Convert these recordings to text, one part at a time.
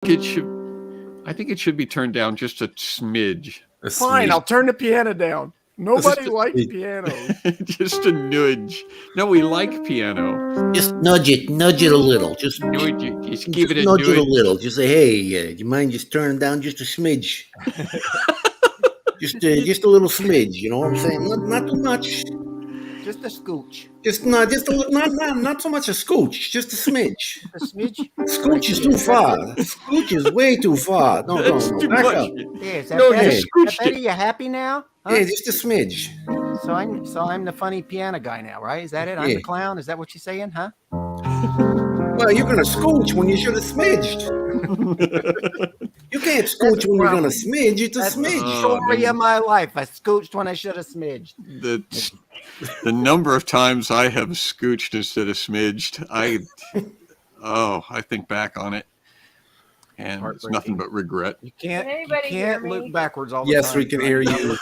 I think it should be turned down just a smidge. Fine, I'll turn the piano down. Nobody likes piano. Just a nudge. No, we like piano. Just nudge it a little. Just nudge it. Just give it a nudge nudge. it a little. Just say, hey, do you mind just turning down just a smidge? just a little smidge. You know what I'm saying? Not too much. Just a scooch. Just not so much a scooch. Just a smidge. A smidge. Scooch is too far. Scooch is way too far. No. Back up. Yeah, is that better? Are you happy now? Huh? Yeah, just a smidge. So I'm the funny piano guy now, right? Is that it? I'm the clown. Is that what you're saying, huh? Well, you're gonna scooch when you should have smidged. You can't scooch when you're gonna smidge. It's a smidge. The story of my life. I scooched when I should have smidged. The number of times I have scooched instead of smidged, I think back on it, and it's nothing but regret. You can't look backwards all the time. Yes, we can hear you.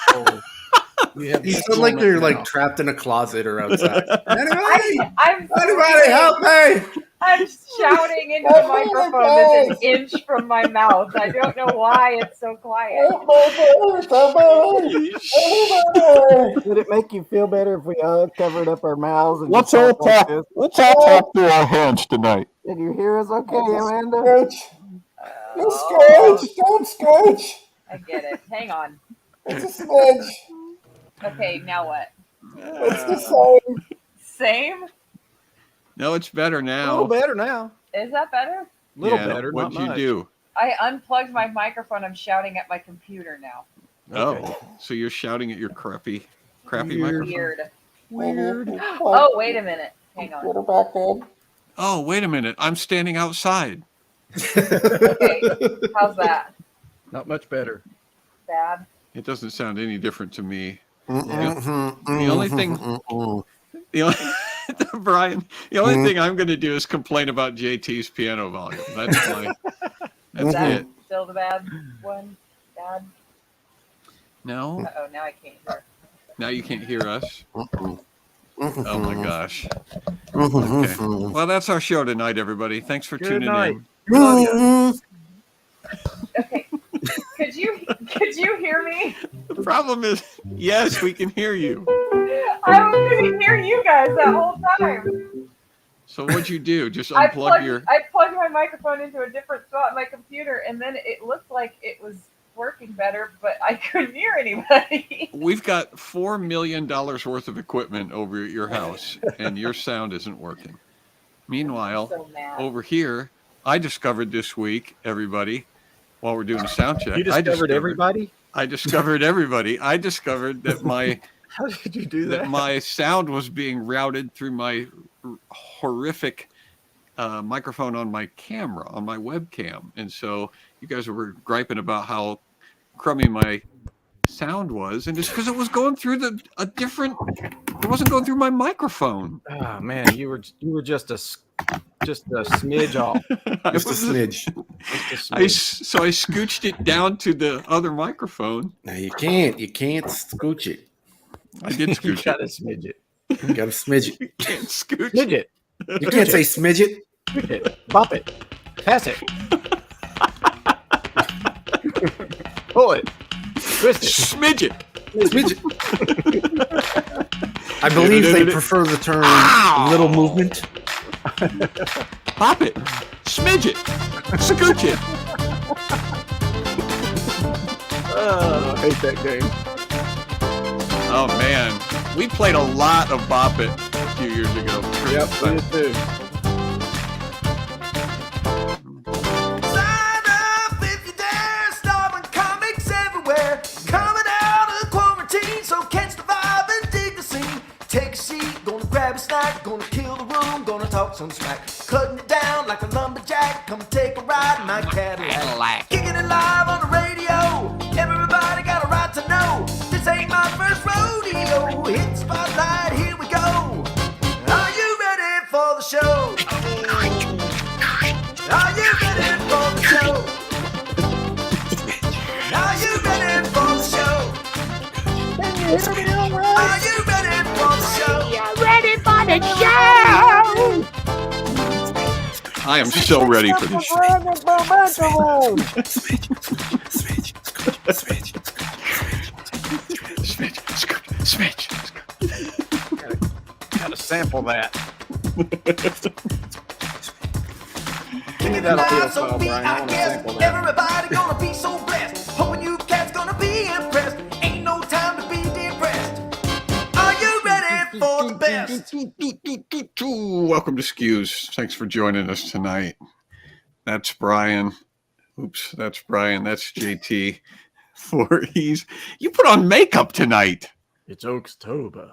You sound like you're like trapped in a closet or outside. Anybody help me! I'm shouting into the microphone that's an inch from my mouth. I don't know why it's so quiet. Would it make you feel better if we all covered up our mouths? And let's all talk through our hands tonight. Can you hear us okay, Amanda? Don't scooch. I get it. Hang on. It's a smidge. Okay, now what? It's the same. Same? No, it's better now. A little better now. Is that better? A little better. What'd you do? I unplugged my microphone. I'm shouting at my computer now. Oh, so you're shouting at your crappy microphone? Weird. Oh, wait a minute. Hang on. Put her back in. Oh, wait a minute. I'm standing outside. Okay, how's that? Not much better. Bad? It doesn't sound any different to me. The only thing... Brian, the only thing I'm going to do is complain about JT's piano volume. That's it. Still the bad one? Bad? No. Uh-oh, now I can't hear. Now you can't hear us? Oh, my gosh. Okay. Well, that's our show tonight, everybody. Thanks for tuning in. Okay. Could you hear me? The problem is, yes, we can hear you. I couldn't hear you guys that whole time. So what'd you do? Just unplug I plugged my microphone into a different spot in my computer, and then it looked like it was working better, but I couldn't hear anybody. We've got $4 million worth of equipment over at your house, and your sound isn't working. Meanwhile, over here, I discovered this week, everybody, while we're doing a sound check. You discovered everybody? I discovered everybody. I discovered that my... How did you do that? My sound was being routed through my horrific microphone on my camera, on my webcam. And so you guys were griping about how crummy my sound was. And it's because it was going through it wasn't going through my microphone. Oh, man, you were just a smidge off. Just a smidge. So I scooched it down to the other microphone. No, you can't scooch it. I did scooch it. You gotta smidge it. You gotta smidge it. You can't scooch Smidge it. You can't say smidge it. Smidge it. Bop it. Pass it. Pull it. Twist it. Smidge it. Smidge it. I believe they prefer the term little movement. Pop it. Smidge it. Scooch it. Oh, I hate that game. Oh, man. We played a lot of Bop It a few years ago. Yep, we did too. Sign up if you dare. Starving comics everywhere. Coming out of quarantine, so catch the vibe and dig the scene. Take a seat, gonna grab a snack, gonna kill the room, gonna talk some smack. Cutting it down like a lumberjack. Come take a ride in my Cadillac. Kicking it live on the radio. Everybody got a right to know. This ain't my first rodeo. Hit spotlight, here we go. Are you ready for the show? Are you ready for the show? Are you ready for the show? Are you ready for the show? You're ready for the show! I am so ready for this show. Smidge. Gotta sample that. Give me that audio So file, be, Brian. I I want to guess sample that. everybody gonna be so blessed. Hoping you cats gonna be impressed. Ain't no time to be depressed. Are you ready for the best? Welcome to SCQS. Thanks for joining us tonight. That's Brian. Oops, that's Brian. That's JT. You put on makeup tonight. It's Oakstober.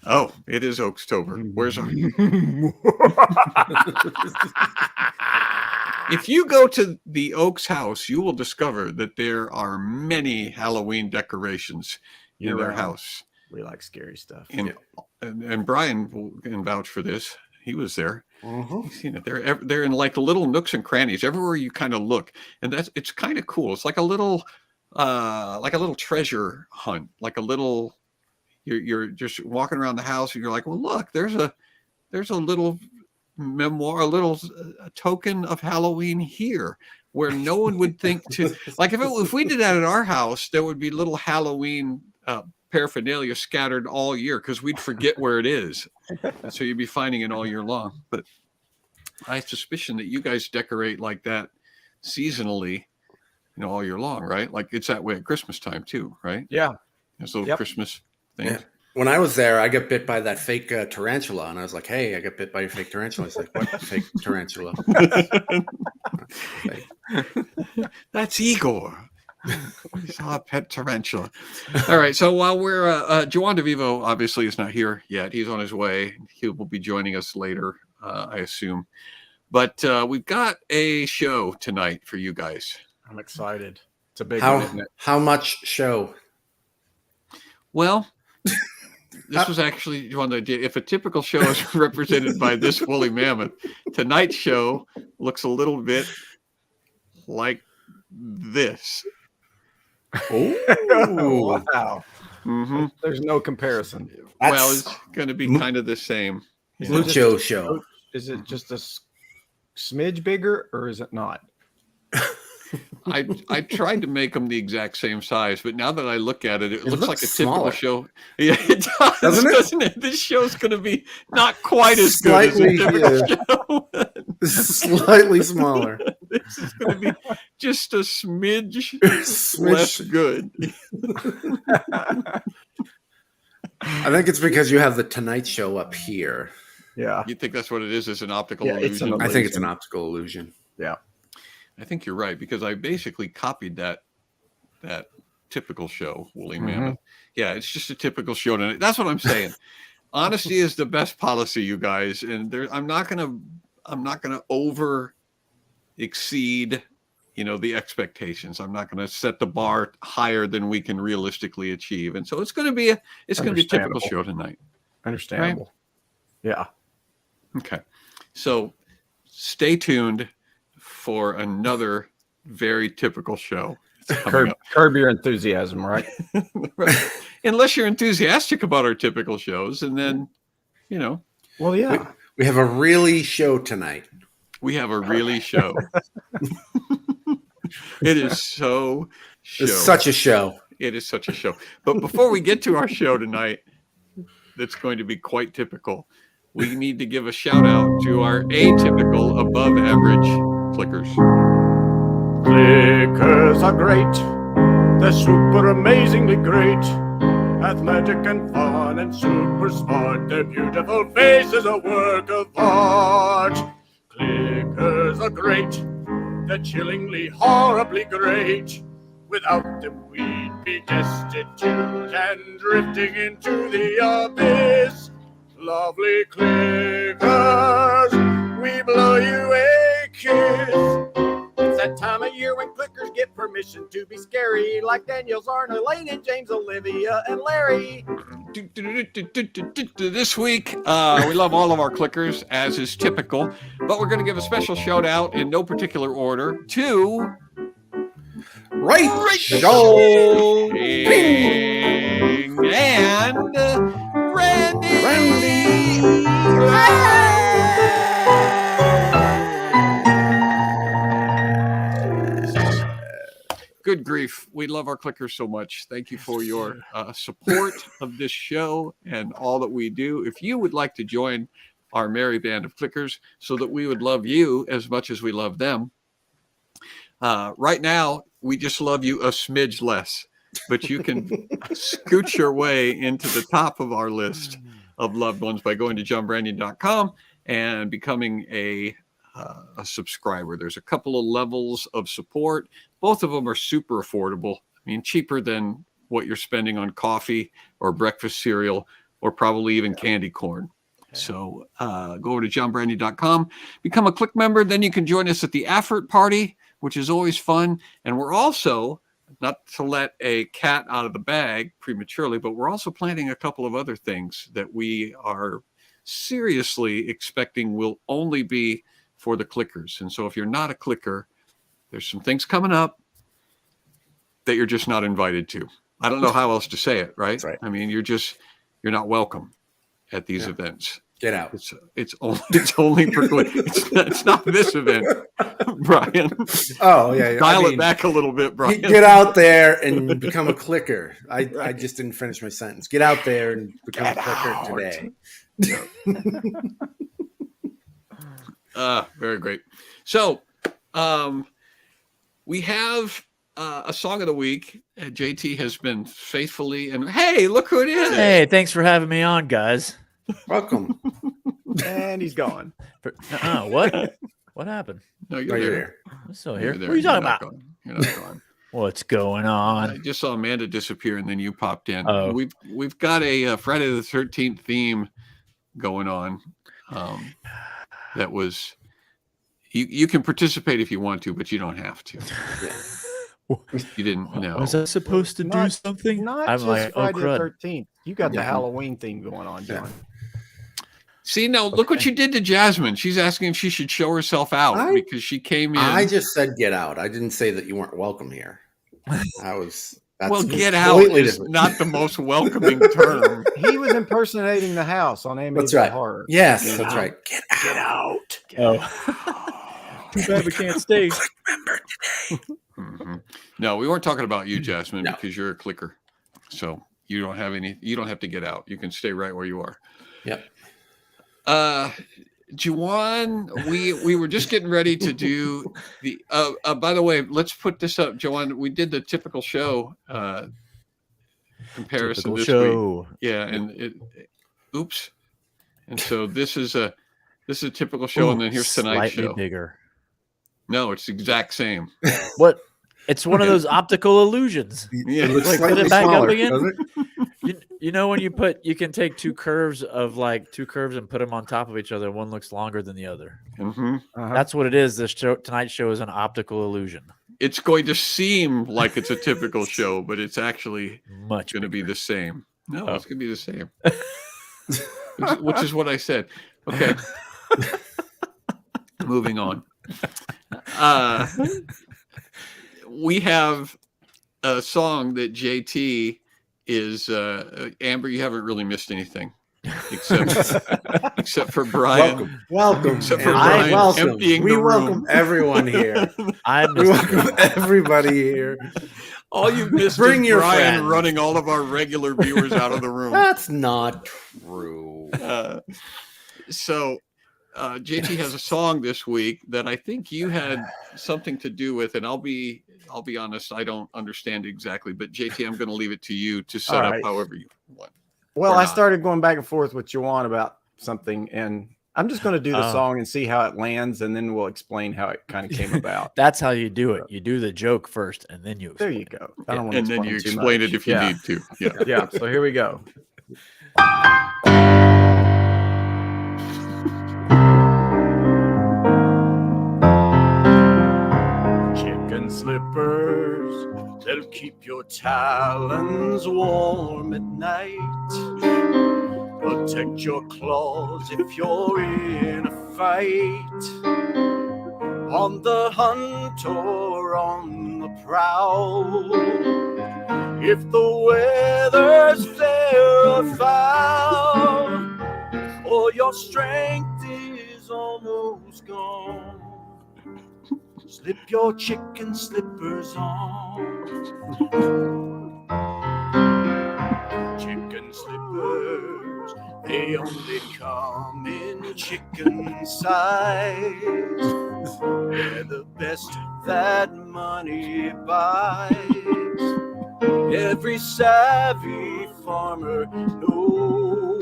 Oh, it is Oakstober. Where's our... If you go to the Oaks house, you will discover that there are many Halloween decorations in their house. We like scary stuff. And Brian can vouch for this. He was there. Uh-huh. He's seen it. They're in like little nooks and crannies everywhere you kind of look, and it's kind of cool. It's like a little treasure hunt, like a little. You're just walking around the house and you're like, well, look, there's a little memoir, a token of Halloween here, where no one would think to like if we did that at our house, there would be little Halloween paraphernalia scattered all year because we'd forget where it is. So you'd be finding it all year long. But I suspicion that you guys decorate like that seasonally, all year long, right? Like it's that way at Christmas time too, right? Yeah. There's little Christmas things. Yeah. When I was there, I got bit by that fake tarantula, and I was like, "Hey, I got bit by a fake tarantula." He's like, "What fake tarantula?" That's Igor. We saw a pet tarantula. All right. So while we're Juan DeVivo obviously is not here yet. He's on his way. He will be joining us later, I assume. But we've got a show tonight for you guys. I'm excited. It's a big one, isn't it? How much show? Well, this was actually one idea. If a typical show is represented by this woolly mammoth, tonight's show looks a little bit like this. Oh, Wow. Mm-hmm. There's no comparison. Well, it's going to be kind of the same. Lucho show. Is it just a smidge bigger or is it not? I tried to make them the exact same size, but now that I look at it, it looks like a typical smaller. show. Yeah, it does, doesn't it? This show's going to be not quite as good as a typical show. Slightly smaller. This is going to be just a smidge Smidge. less good. I think it's because you have the Tonight Show up here. Yeah. You think that's what it is? Is an optical Yeah, it's illusion? I think it's an optical illusion. Yeah. I think you're right because I basically copied that typical show, Woolly Mammoth. Yeah, it's just a typical show tonight. That's what I'm saying. Honesty is the best policy, you guys, and I'm not gonna over exceed, the expectations. I'm not gonna set the bar higher than we can realistically achieve, and so it's gonna be a typical show tonight. Understandable. Right? Yeah. Okay, so stay tuned for another very typical show. Curb your enthusiasm, right? Right. Unless you're enthusiastic about our typical shows, and then, Well, yeah. We have a really show tonight. we have a really show. It is so show. It's such a show. It is such a show. But before we get to our show tonight, that's going to be quite typical, we need to give a shout out to our atypical, above average clickers. Clickers are great. They're super amazingly great. Athletic and fun and super smart. Their beautiful face is a work of art. Clickers are great. They're chillingly, horribly great. Without them we'd be destitute and drifting into the abyss. Lovely clickers, we blow you a kiss. It's that time of year when clickers get permission to be scary, like Daniel, Zarna, Elaine, and James, Olivia, and Larry. This week, we love all of our clickers, as is typical, but we're going to give a special shout out in no particular order to Right show. And Randy. Good grief. We love our clickers so much. Thank you for your support of this show and all that we do. If you would like to join our merry band of clickers so that we would love you as much as we love them, right now, we just love you a smidge less. But you can scoot your way into the top of our list of loved ones by going to johnbrandon.com and becoming a subscriber. There's a couple of levels of support. Both of them are super affordable. I mean, cheaper than what you're spending on coffee or breakfast cereal or probably even candy corn. So go over to johnbrandon.com, become a Click member. Then you can join us at the Effort Party, which is always fun. And we're also, not to let a cat out of the bag prematurely, but we're also planning a couple of other things that we are seriously expecting will only be for the clickers. And so if you're not a clicker, there's some things coming up that you're just not invited to. I don't know how else to say it, right? That's right. I mean, you're not welcome at these events. Get out. It's only for it's not this event, Brian. Oh yeah. Dial it back a little bit, Brian. Get out there and become a clicker. I just didn't finish my sentence. Get out there and become a clicker today. Very great. So we have a song of the week. JT has been faithfully, and hey, look who it is. Hey, thanks for having me on, guys. Welcome. And he's gone. What? What happened? No, Oh, you're you're there. there. I'm still You're here. there. What are you You're talking not about? gone. You're not gone. What's going I on? just saw Amanda disappear, and then you popped in. Oh. We've got a Friday the 13th theme going on. That was you can participate if you want to, but you don't have to. You didn't know. Was I supposed to do Not- something? Not I'm just like, oh Friday the crud. 13th. You got the Yeah. Halloween thing going on, John. See, now look what you did to Jasmine. She's asking if she should show herself out because she came in. I just said get out. I didn't say that you weren't welcome here. That's get out completely is different. not the most welcoming term. He was impersonating the house on Amy That's right. Horror. Yes, Get that's out. right. Get out. Oh. Too bad we can't stay. Remember today. Mhm. No, we weren't talking about you, Jasmine, No. because you're a clicker. So you don't have to get out. You can stay right where you are. Yep. Juan, we were just getting ready to do the by the way, let's put this up, Juan. We did the typical show comparison Typical this show. week. Yeah, and oops. And so this is a typical show, and then here's tonight's Slightly show. bigger. No, it's the exact same. What? It's one of those optical illusions. Yeah. It looks Like, put slightly it back up smaller, again? doesn't it? You know when you can take two curves and put them on top of each other. One looks longer than the other. Mm-hmm. That's what it is. Tonight's show is an optical illusion. It's going to seem like it's a typical show, but it's actually Much going to be the same. No, Oh. it's going to be the same. which is what I said. Okay. Moving on. We have a song that JT is Amber. You haven't really missed anything, except for Brian. Welcome. Except for I Brian welcome. emptying We the welcome room. everyone here. I We welcome everybody here. All you've missed Bring is your Brian friends. running all of our regular viewers out of the room. That's not true. So JT has a song this week that I think you had something to do with, and I'll be honest, I don't understand exactly, but JT, I'm going to leave it to you to set All up right. however you want. Well, Or I not. started going back and forth with Juan about something, and I'm just going to do the song and see how it lands, and then we'll explain how it kind of came about. That's how you do it. You do the joke first, and then you. There Explain. you go. I don't want And to then you too explain much. it if you Yeah. need to. Yeah. Yeah. So here we go. Chicken slippers, they'll keep your talons warm at night. Protect your claws if you're in a fight. On the hunt or on the prowl. If the weather's fair or foul, or your strength is almost gone, Slip your chicken slippers on. Chicken slippers, they only come in chicken size. They're the best that money buys. Every savvy farmer knows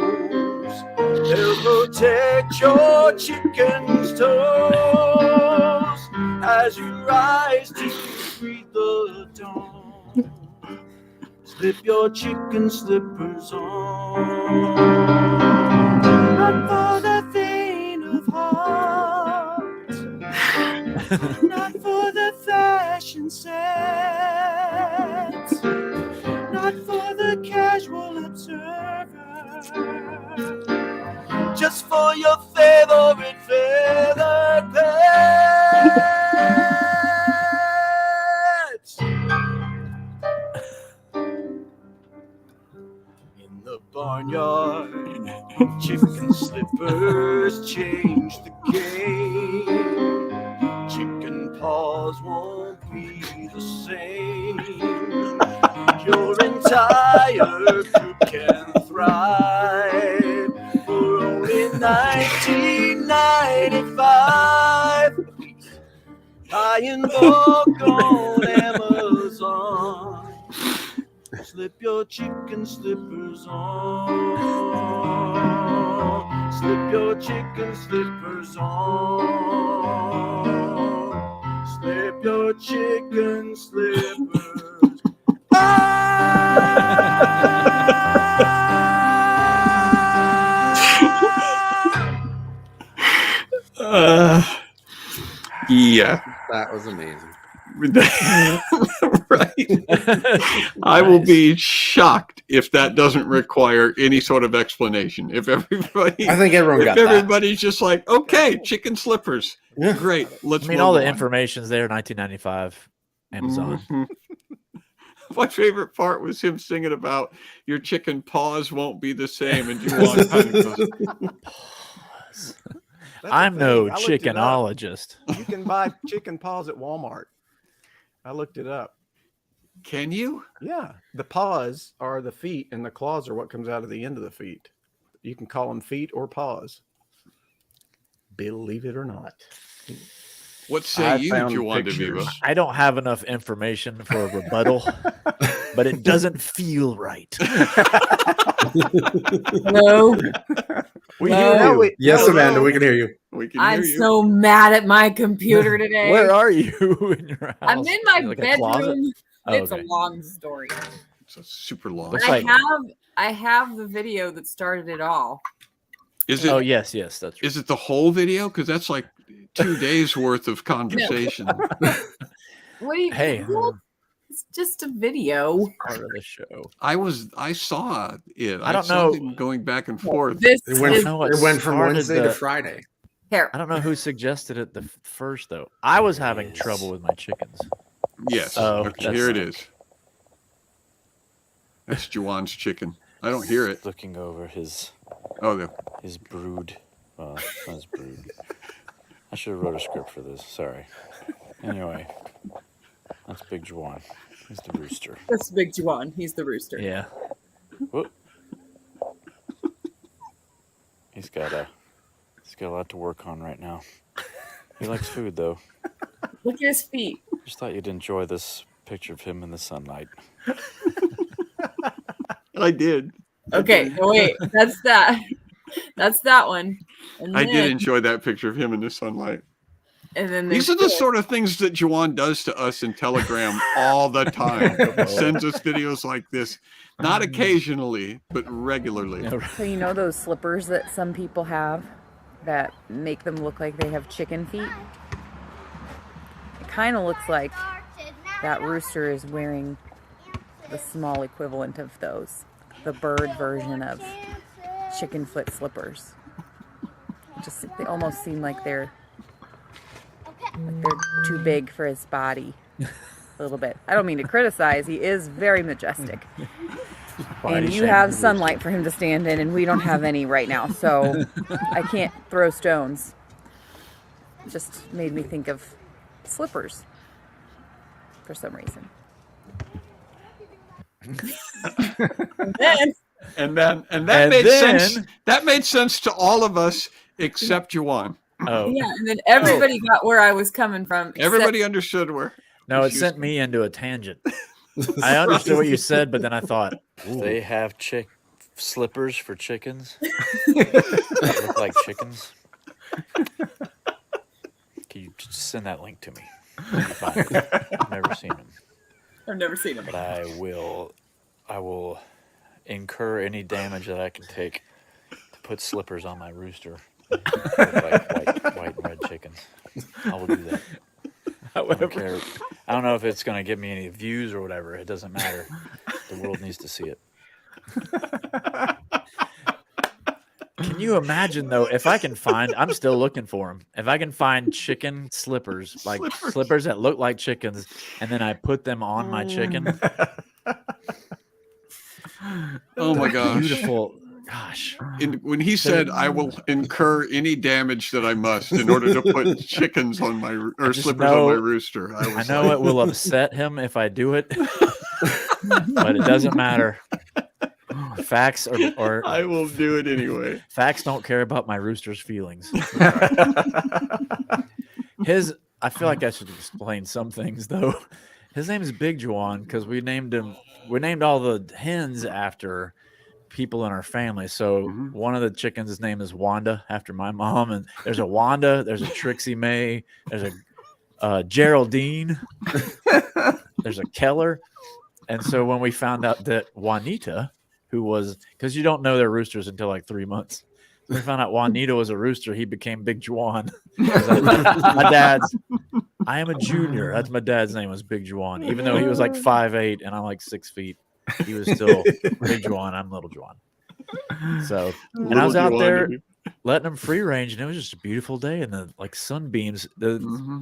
they'll protect your chicken's toes as you rise to greet the dawn. Slip your chicken slippers on. Not for the faint of heart, not for the fashion sense, not for the casual observer, just for your favorite feather pets. In the barnyard, chicken slippers change the game. Chicken paws won't be the same. Your entire coop can thrive for only $19.95. Buy in bulk on Amazon. Slip your chicken slippers on. Slip your chicken slippers on. Slip your chicken slippers Yeah. That was amazing. Right. I will be shocked if that doesn't require any sort of explanation. If everybody, I think everyone got that. everybody's just like, okay, chicken slippers, Yeah. great. Let's. I mean, move all the on. information's there. 1995, Amazon. Mhm. My favorite part was him singing about your chicken paws won't be the same, and Juan kind of goes, That's I'm the no thing. I looked it up. chickenologist. You can buy chicken paws at Walmart. I looked it up. "Can you?" Yeah, the paws are the feet, and the claws are what comes out of the end of the feet. You can call them feet or paws. Believe it or not. What say I you, found Juan de Viva? pictures. I don't have enough information for a rebuttal, but it doesn't feel right. No, We No. hear you. Yes, No, Amanda, no. we can hear you. We can I'm hear you. so mad at my computer today. Where are you in your house? I'm in my Like a closet? bedroom. Oh, It's okay. a long story. It's a super long. Looks I like- have the video that started it all. Is it? Oh yes, that's right. Is it the whole video? Because that's like 2 days worth of conversation. What do you? Hey, Well, it's just a video. part of the show. I saw it. I don't saw know. them going back and forth. This It went, is know what it went from started Wednesday to the- Friday. here. I don't know who suggested it the first though. I was having trouble with my chickens. Yes. Oh, Okay, that's- here it is. That's Juwan's chicken. I don't hear it. Looking over his Oh, there. brood. Well, not his brood. I should have wrote a script for this. Sorry. Anyway, that's Big Juan. He's the rooster. That's Big Juan. He's the rooster. Yeah. Whoop. He's got a lot to work on right now. He likes food though. Look at his feet. Just thought you'd enjoy this picture of him in the sunlight. I did. Okay, no, wait. That's that. That's that one. And I then, did enjoy that picture of him in the sunlight. And then These there's are the this. sort of things that Juwan does to us in Telegram all the time. Sends us videos like this. Not occasionally, but regularly. So you know those slippers that some people have that make them look like they have chicken feet? It kind of looks like that rooster is wearing the small equivalent of those. The bird version of chicken foot slippers. Just they almost seem like they're too big for his body. A little bit. I don't mean to criticize. He is very majestic. And you have sunlight for him to stand in, and we don't have any right now, so I can't throw stones. Just made me think of slippers for some reason. And that made sense. That made sense to all of us except Juan. Oh, Yeah, and then everybody got where I was coming from. except- Everybody understood where. no, it sent me into a tangent. I understood what you said, but then I thought, They have slippers for chickens. That look like chickens. Can you just send that link to me? I've never seen them, I've never seen them. but I will incur any damage that I can take to put slippers on my rooster. Like white and red chickens. I will do that. I don't care. I don't know if it's going to give me any views or whatever. It doesn't matter. The world needs to see it. can you imagine though? If I can find, I'm still looking for them. If I can find chicken slippers, like slippers that look like chickens, and then I put them on my chicken. Oh my gosh! Beautiful. Gosh. When he said, "I will incur any damage that I must in order to put chickens on my slippers on my rooster," I know it will upset him if I do it, but it doesn't matter. Facts or I will do it anyway. Facts don't care about my rooster's feelings. I feel like I should explain some things though. His name is Big Juan because we named all the hens after people in our family. So one of the chickens' name is Wanda after my mom, and there's a Wanda, there's a Trixie May, there's a Geraldine, there's a Keller. And so when we found out that Juanita, who was, because you don't know their roosters until like 3 months, we found out Juanita was a rooster, he became Big Juan. I am a junior. That's my dad's name was Big Juan, even though he was like 5'8" and I'm like 6 feet. He was still Big Juan. I'm Little Juan. So, and I was out there letting them free range, and it was just a beautiful day. And the like sunbeams. The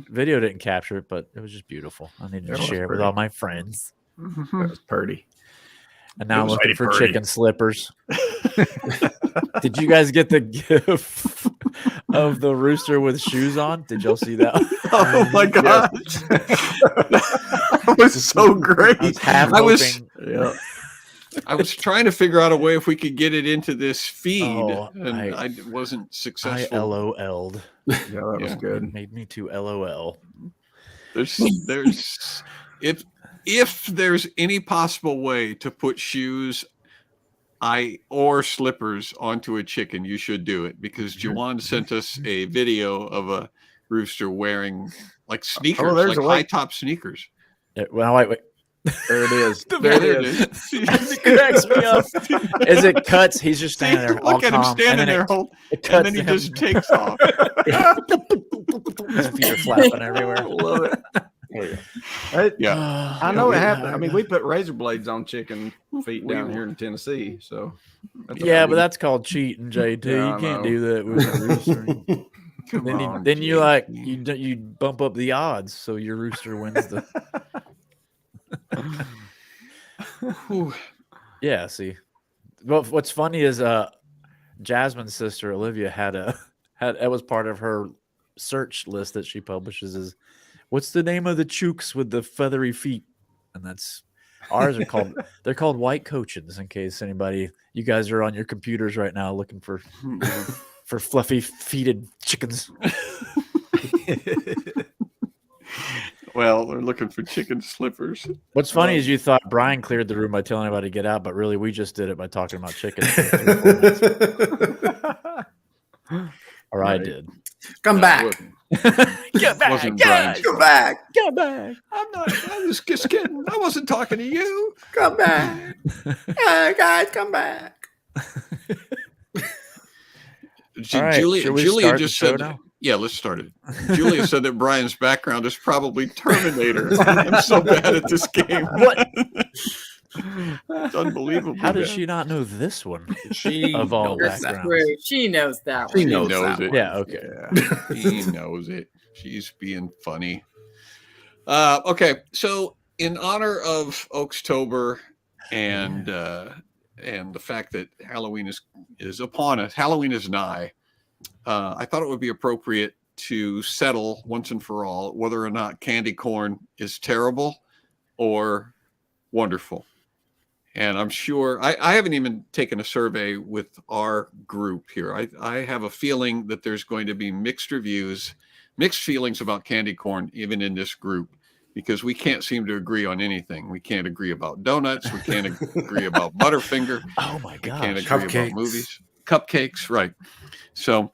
video didn't capture it, but it was just beautiful. I needed to share it with all my friends. That was pretty. And now I'm looking for chicken slippers. Did you guys get the gif of the rooster with shoes on? Did y'all see that? Oh my gosh. That was so great. I was trying to figure out a way if we could get it into this feed, and I wasn't successful. I LOL'd. Yeah, that was good. It made me to LOL. There's if there's any possible way to put shoes or slippers onto a chicken, you should do it, because Juan sent us a video of a rooster wearing like sneakers, like high top sneakers. Well, wait. There it is. There it is. It cracks me up. As it cuts, he's just standing there. Look at him standing there, and then he just takes off. His feet are flapping everywhere. I love it. Yeah, I know it happened. I mean, we put razor blades on chicken feet down here in Tennessee, so yeah, but that's called cheating, JT. Yeah, you can't do that with a rooster. Then you bump up the odds, so your rooster wins the. Yeah, see. Well, what's funny is Jasmine's sister Olivia had that was part of her search list that she publishes is what's the name of the chooks with the feathery feet? And that's ours are called they're called white cochins, in case you guys are on your computers right now looking for fluffy feeted chickens. Well, they're looking for chicken slippers. What's funny is you thought Brian cleared the room by telling everybody to get out, but really we just did it by talking about chickens. Or I did. Come back. Get back. Wasn't Get Come back. Get back. I was just kidding. I wasn't talking to you. Come back. Hey, guys, come back. All right, Julia just said, now? yeah, let's start it. Julia said that Brian's background is probably Terminator. I'm so bad at this game. What? It's unbelievable. How does she not know this one? She Of all knows backgrounds. True. She knows that She one. knows, knows that it. one. Yeah, okay. He knows it. She's being funny. Okay, so in honor of Oakstober and the fact that Halloween is upon us, Halloween is nigh. I thought it would be appropriate to settle once and for all whether or not candy corn is terrible or wonderful. And I'm sure I haven't even taken a survey with our group here. I have a feeling that there's going to be mixed reviews, mixed feelings about candy corn, even in this group, because we can't seem to agree on anything. We can't agree about donuts. We can't agree about Butterfinger. Oh my God. We can't agree about movies. Cupcakes, right. So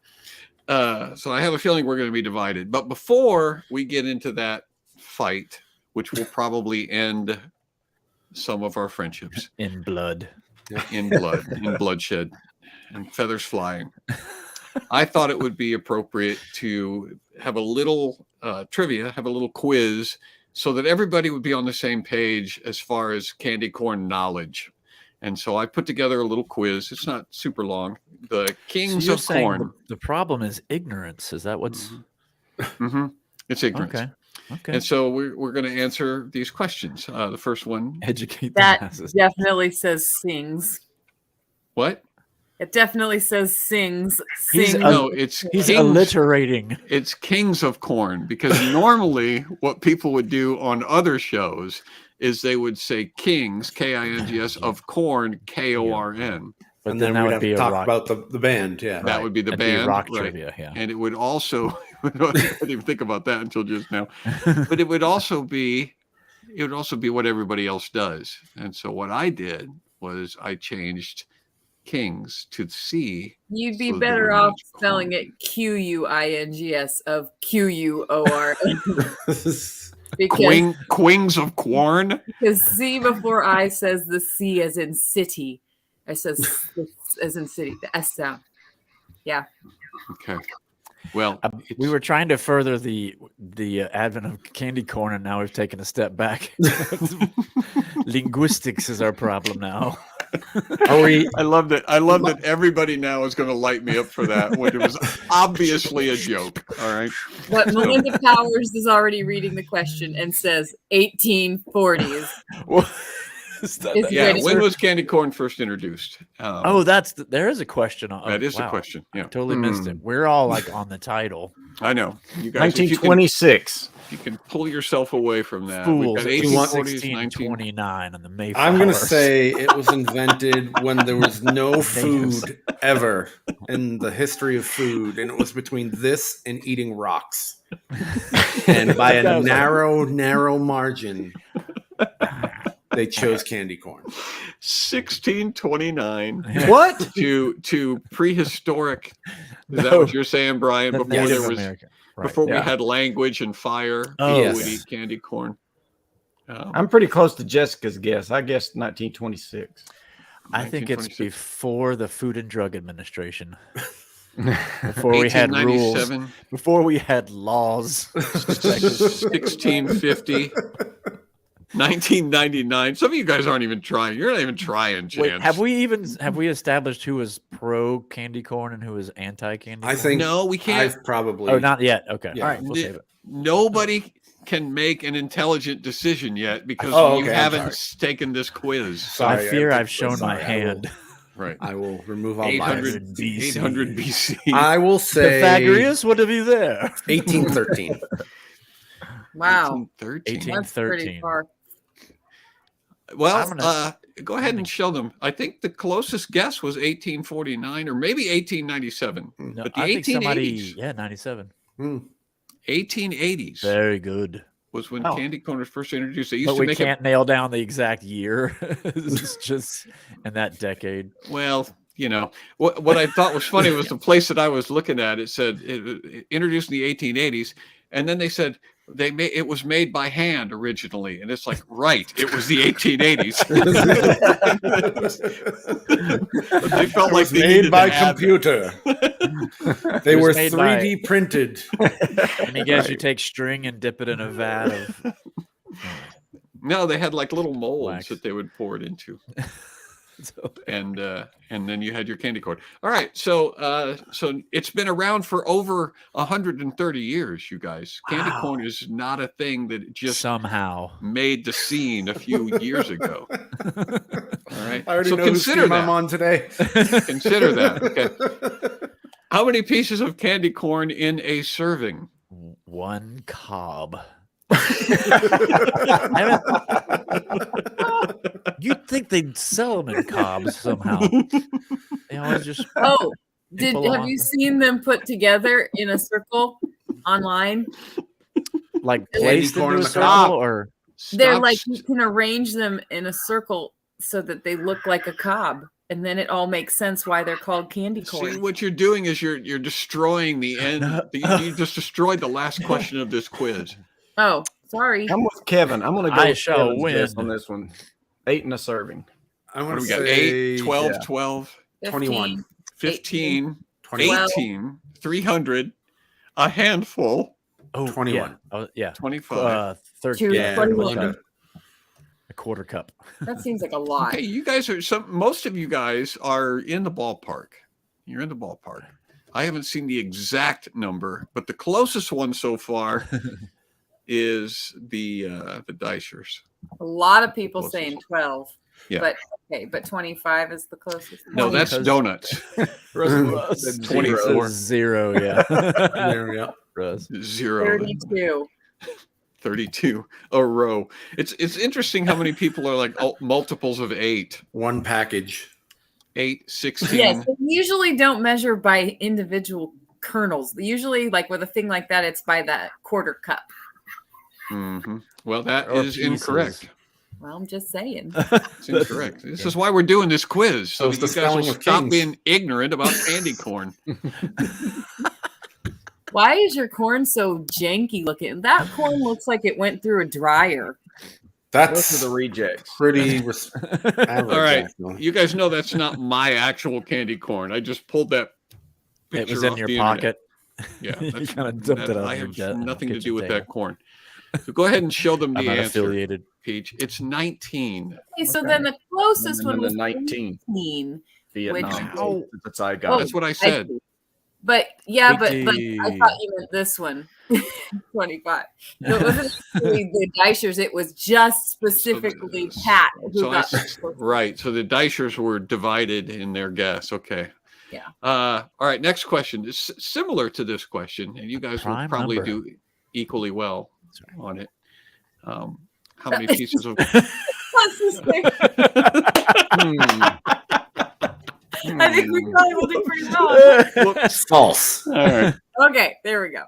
I have a feeling we're going to be divided. But before we get into that fight, which will probably end some of our friendships in blood, in bloodshed, and feathers flying, I thought it would be appropriate to have a little trivia, have a little quiz, so that everybody would be on the same page as far as candy corn knowledge. And so I put together a little quiz. It's not super long. The kings of corn. The problem is ignorance. Is that what's? Mm-hmm. It's ignorance. Okay. Okay. And so we're going to answer these questions. The first one. Educate the That masses. definitely says sings. What? It definitely says sings. He's Sings. No, it's He's kings, alliterating. It's kings of corn, because normally what people would do on other shows is they would say kings, K-I-N-G-S, of corn, K-O-R-N. But And then then that we'd would have be to a talk rock. about the band. Yeah. That would be the That'd be band. rock right. trivia, yeah. And it would also, I didn't even think about that until just now, but it would also be what everybody else does. And so what I did was I changed kings to C. You'd be so that better it off matched spelling corn. it Q-U-I-N-G-S of Q-U-O-R-N. Quings of corn. Because C before I says the C as in city. I says as in city, the S sound. Yeah. Okay. Well, we were trying to further the advent of candy corn, and now we've taken a step back. Linguistics is our problem now. Are we? I love that. I love that everybody now is going to light me up for that when it was obviously a joke. All right. But Melinda Powers is already reading the question and says 1840s. Yeah. When was candy corn first introduced? There is a question. That is a question. Yeah. I totally missed it. We're all like on the title. I know. You guys, 1926. You can pull yourself away from that. Fools. We've got 1840s, 1629 on the Mayflower. I'm going to say it was invented when there was no food ever in the history of food, and it was between this and eating rocks. And by a narrow margin, they chose candy corn. 1629. What? To prehistoric. Is that what you're saying, Brian? The Before Native there was, American. Right. before we had language and fire, Oh, we would eat candy corn. I'm pretty close to Jessica's guess. I guess 1926. I think it's 1926. before the Food and Drug Administration. Before we had rules. 1897. Before we had laws. 1650. 1999. Some of you guys aren't even trying. You're not even trying, Chance. Wait, have we established who was pro candy corn and who was anti candy corn? I think No, we can't. I've probably. Oh, not yet. Okay. Yeah. All right. We'll save it. Nobody can make an intelligent decision yet because Oh, you okay, I'm haven't taken this quiz. Sorry, I fear I- I've shown my sorry, I hand. Right. I will remove all 800 bias. 800 BC. I will say Pythagoras, what have you there? 1813. Wow. 1813. That's pretty 1813. far. Well, go ahead and show them. I think the closest guess was 1849 or maybe 1897. No, But the I think 1880s, 97. 1880s Very good. was when candy corn was first introduced. They used But to we make can't nail down the exact year. It's just in that decade. Well, you know, what I thought was funny was the place that I was looking at. It said it introduced in the 1880s, and then they said it was made by hand originally, and it's like, right, it was the 1880s. But they felt like they made needed by to add- computer. They was were made 3D printed. And you guys, you take string and dip it in a vat of. No, they had like little molds Wax. that they would pour it into. And then you had your candy corn. All right, so it's been around for over 130 years, you guys. Candy corn is not a thing that just somehow made the scene a few years ago. All right, I already so know whose consider team that. I'm on today. Consider that. Okay. How many pieces of candy corn in a serving? 1 cob. You'd think they'd sell them in cobs somehow. They always just. Oh, pull them have off you the- seen them put together in a circle online? like Candy placed corn into in a the circle, cob. or They're Stop like you can arrange them in a circle so that they look like a cob, and then it all makes sense why they're called candy corn. See, what you're doing is you're destroying the end. You just destroyed the last question of this quiz. Oh, sorry. I'm with Kevin. I'm going to go I with shall Kevin's guess win. on this one. 8 in a serving. I What want do to we got? say 8, 12, yeah. 12, 21. 15, 21. 18, 300, a handful, 21. Yeah. 25. 13. Two- Yeah, 21. Melinda. A quarter cup. That seems like a lot. Okay, you guys are most of you guys are in the ballpark. You're in the ballpark. I haven't seen the exact number, but the closest one so far is the Dicers. A lot of people Closest. saying 12. Yeah. But okay, but 25 is the closest. No, that's Because- donuts. That's 24. 0, yeah. There we go. Russ. 0. 32. 32 a row. It's interesting how many people are like multiples of 8. One package. 8, 16. Yes, they usually don't measure by individual kernels. Usually, like with a thing like that, it's by that quarter cup. Mhm. Well, that Or is pieces. incorrect. Well, I'm just saying. It's incorrect. This is why we're doing this quiz, so So it's that the you guys will spelling of stop kings. being ignorant about candy corn. Why is your corn so janky looking? That corn looks like it went through a dryer. Those That's are the rejects. pretty average. All right, actually. you guys know that's not my actual candy corn. I just pulled that. It was picture in off your the pocket. internet. Yeah, You that's, kinda dumped it on I your have nothing to kitchen do with table. that corn. So go ahead and show them I'm the not answer, affiliated. Peach. It's 19. Okay, so Okay. then the closest one was 19. 19. Vietnam. Which- That's I got. Oh, That's what I I said. see. But yeah, but I Wiki. thought you meant this one. 25. So it wasn't actually the Dicers, it was just specifically Pat who So got right. So the Dicers were divided in their guess. Okay. Yeah. All right. Next question is similar to this question, and you guys will Prime probably number. do equally well on it. How many pieces of? What's this thing? I think we probably will do pretty well. False. All right. Okay, there we go.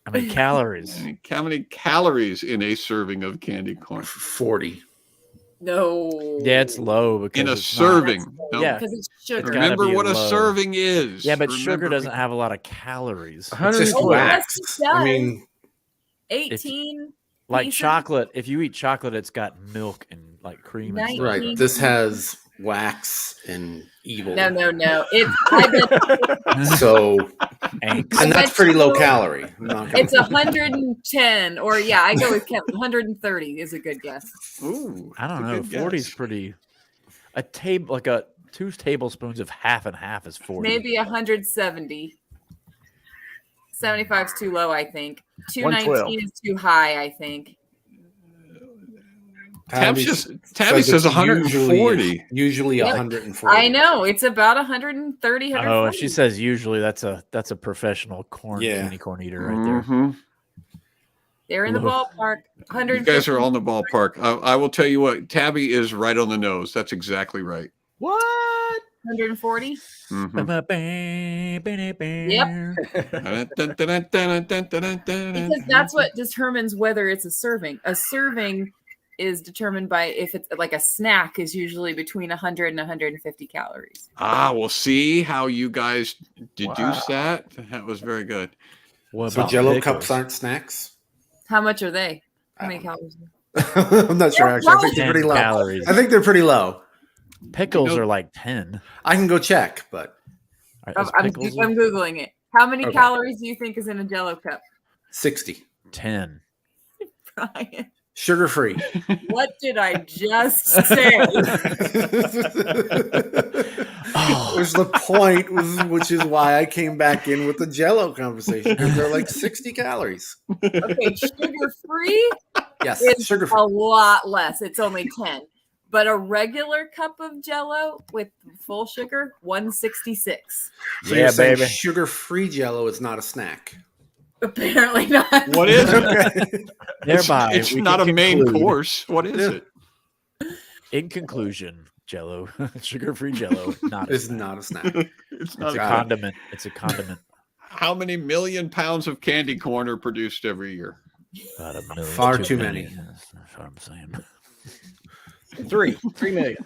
I mean, calories. How many calories in a serving of candy corn? 40. No. Yeah, it's low because In a it's not- serving. No. Yeah. Because it's sugar. gotta Remember be what a low. serving is. Yeah, but sugar Remember- doesn't have a lot of calories. It's just Oh, yes, wax. it I does. mean, 18. Like pieces. chocolate, if you eat chocolate, it's got milk and like cream and stuff. right. This has wax and evil. No. It's I bet So, Angst. and that's pretty low calorie. I'm not gonna- it's 110, or yeah, I go with Kevin. 130 is a good guess. Ooh, I don't that's a know. good 40 is guess. pretty. A table, like a 2 tablespoons of half and half is 40. Maybe 170. 75 is too low, I think. 219 is too high, I think. Tabby says says it's 140. Usually Yep. 140. I know it's about 130. Oh, 140. if she says usually, that's a professional Yeah. candy corn eater right there. Mhm. They're in the Look. ballpark. You 100. guys are all in the ballpark. I will tell you what, Tabby is right on the nose. That's exactly right. What? 140. Mhm. Because that's what determines whether it's a serving. A serving is determined by if it's like a snack is usually between 100 and 150 calories. We'll see how you guys deduce that. That was very good. What So about Jello pickles? cups aren't snacks? How much are they? How I many don't calories? I'm not sure actually. I think they're 10 pretty low. calories. I think they're pretty low. Pickles You know- are like 10. I can go check, but Is I'm pickles Googling it. How many Okay. calories do you think is in a Jello cup? 60. 10. Brian, Sugar free. what did I just say? Was the point, which is why I came back in with the Jello conversation because they're like 60 calories. Okay, sugar free Yes, is sugar free. a lot less. It's only 10. But a regular cup of Jello with full sugar, 166. So Yeah, you're saying baby. sugar-free Jello is not a snack. Apparently not. What is it? Okay. Thereby, It's we not a can main conclude- course. What is Yeah. it? In conclusion, Jello, sugar-free Jello, not a It's snack. not a snack. It's It's not a a condiment. It's a condiment. How many million pounds of candy corn are produced every year? About a million, Far too many. That's what I'm saying. 3 million.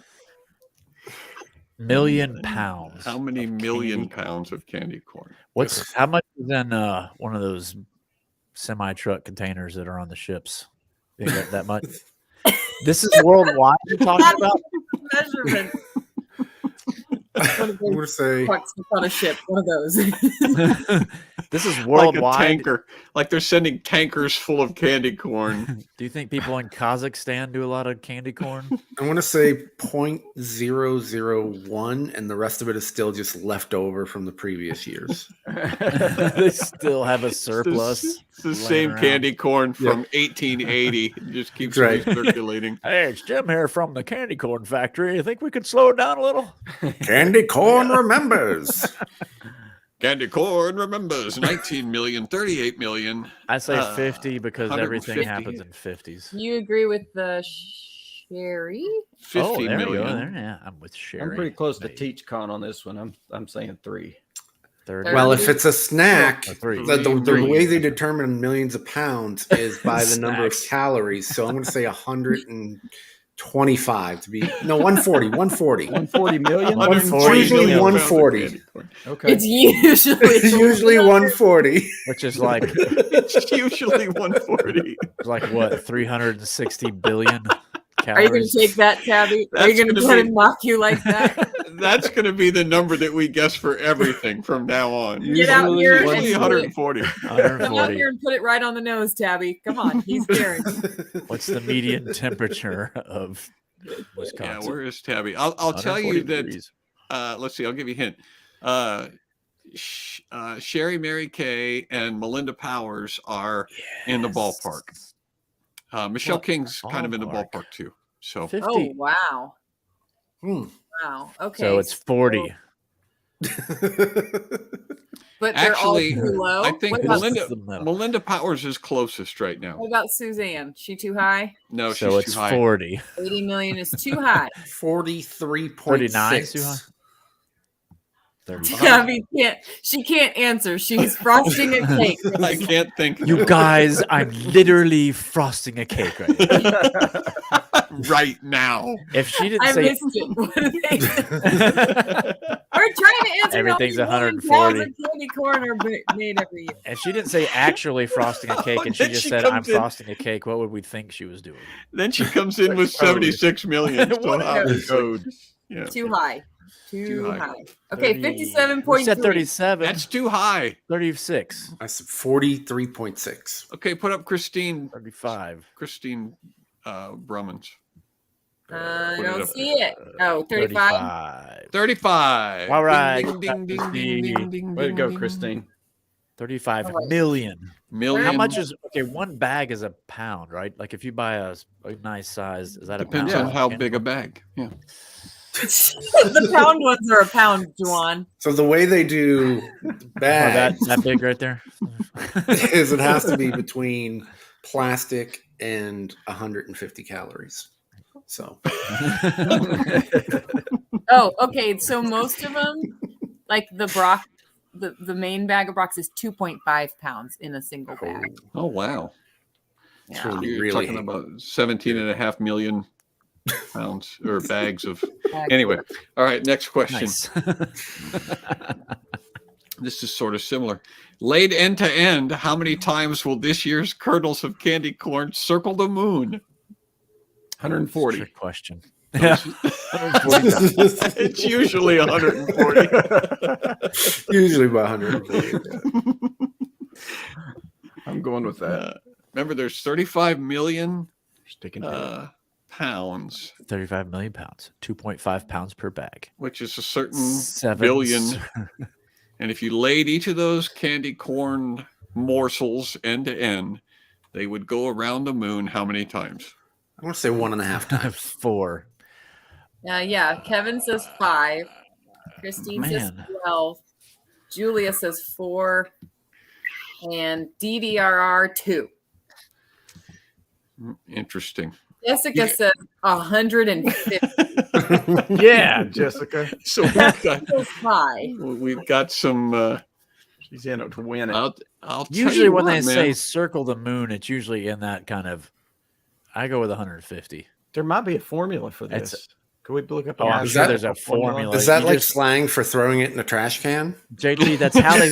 Million pounds. How many of million candy. pounds of candy corn? How much is in one of those semi-truck containers that are on the ships? You think that much? This is worldwide you're talking about? Measurement. I'm gonna say Trucks on a ship. One of those. This is Like a worldwide. tanker. Like they're sending tankers full of candy corn. Do you think people in Kazakhstan do a lot of candy corn? I want to say 0.001, and the rest of it is still just left over from the previous years. They still have a surplus. It's the laying same around. candy corn from 1880. It just keeps Right. recirculating. Hey, it's Jim here from the candy corn factory. You think we could slow it down a little? Candy corn remembers. Candy corn remembers 19 million, 38 million. I say 50 because everything 150. happens in 50s. You agree with the Sherry? 50 Oh, there you go. million. There, yeah, I'm with Sherry. I'm pretty close to Maybe. TeachCon on this one. I'm saying 3. 30. Well, if it's a snack, Or 3. the way they determine millions of pounds is by the number of Snacks. calories. So I'm going to say 125 to be 140. 140 million? 140 It's usually million. 140. Okay. It's usually It's usually 140. Which is like It's usually 140. what, 360 billion Are you going calories? to take that, Tabby? Are That's you going to gonna let be- him mock you like that? That's going to be the number that we guess for everything from now on. Get out here and Usually do it. 140. Come out 140. here and put it right on the nose, Tabby. Come on, he's daring. What's the median temperature of Yeah, Wisconsin? where is Tabby? I'll tell you 140 that. degrees. Let's see. I'll give you a hint. Sherry, Mary Kay, and Melinda Powers are in the ballpark. Michelle What? King's kind of in the Ballpark. ballpark too. So 50. Oh, wow. Hmm. Wow. Okay. So it's 40. But they're actually, all too low. I think What about, This is the middle. Melinda Powers is closest right now. what about Suzanne? She too high? No, So she's it's too high. 40. 80 million is too high. 39 is too high? 43.6. 30. Tabby can't. She can't answer. She's frosting a cake. I can't think. You guys, I'm literally frosting a cake right now. right now. If she didn't I say missed it. What are they? We're trying to answer. Everything's how many million 140. pounds of candy corn are made every year. if she didn't say actually frosting a cake and she Then just she said I'm comes in- frosting a cake, what would we think she was doing? Then she comes in with 76 million. So Whatever. code. Yeah. Too high. Too Too high. high. Okay, 30 57.3. We said 37. That's too high. 36. I said 43.6. Okay, put up Christine 35. Brummans. I Put it don't up. see it. Oh, 35. 35. All right. Ding, ding, ding, ding, ding, ding, Way to ding, go, ding. Christine. 35 All right. million. Million. How much is okay? One bag is a pound, right? Like if you buy a nice size, is that a Depends pound? on how big a bag. Yeah. The pound ones are a pound, Juan. So the way they do Oh, bags that big right there. is it has to be between plastic and 150 calories. So Oh, okay. So most of them, like the Brock, the main bag of Brock's is 2.5 pounds in a single bag. Oh, wow. Yeah. So You're really talking about 17.5 million pounds or bags of. Anyway. All right. Next question. Nice. This is sort of similar. Laid end to end, how many times will this year's kernels of candy corn circle the moon? 140. Trick question. Yeah. 140 times. It's usually 140. usually by 140. I'm going with that. Remember, there's 35 million Sticking to it. pounds, 35 million pounds. 2.5 pounds per bag. which is a certain 7 billion. And if you laid each of those candy corn morsels end to end, they would go around the moon how many times? I want to say 1.5 times. 4. Yeah. Kevin says 5. Christine says Man. 12. Julia says 4. And DDRR 2. Interesting. Jessica says 150. Yeah, Jessica. So Feels high. we've got some. She's in it to win it. I'll tell Usually you when what, they say man. circle the moon, it's usually in that kind of. I go with 150. There might be a formula for this. It's- Can we look up? Oh, I'm an sure actual there's a formula. Is that You like just- slang for throwing it in a trash can? JT, that's how they.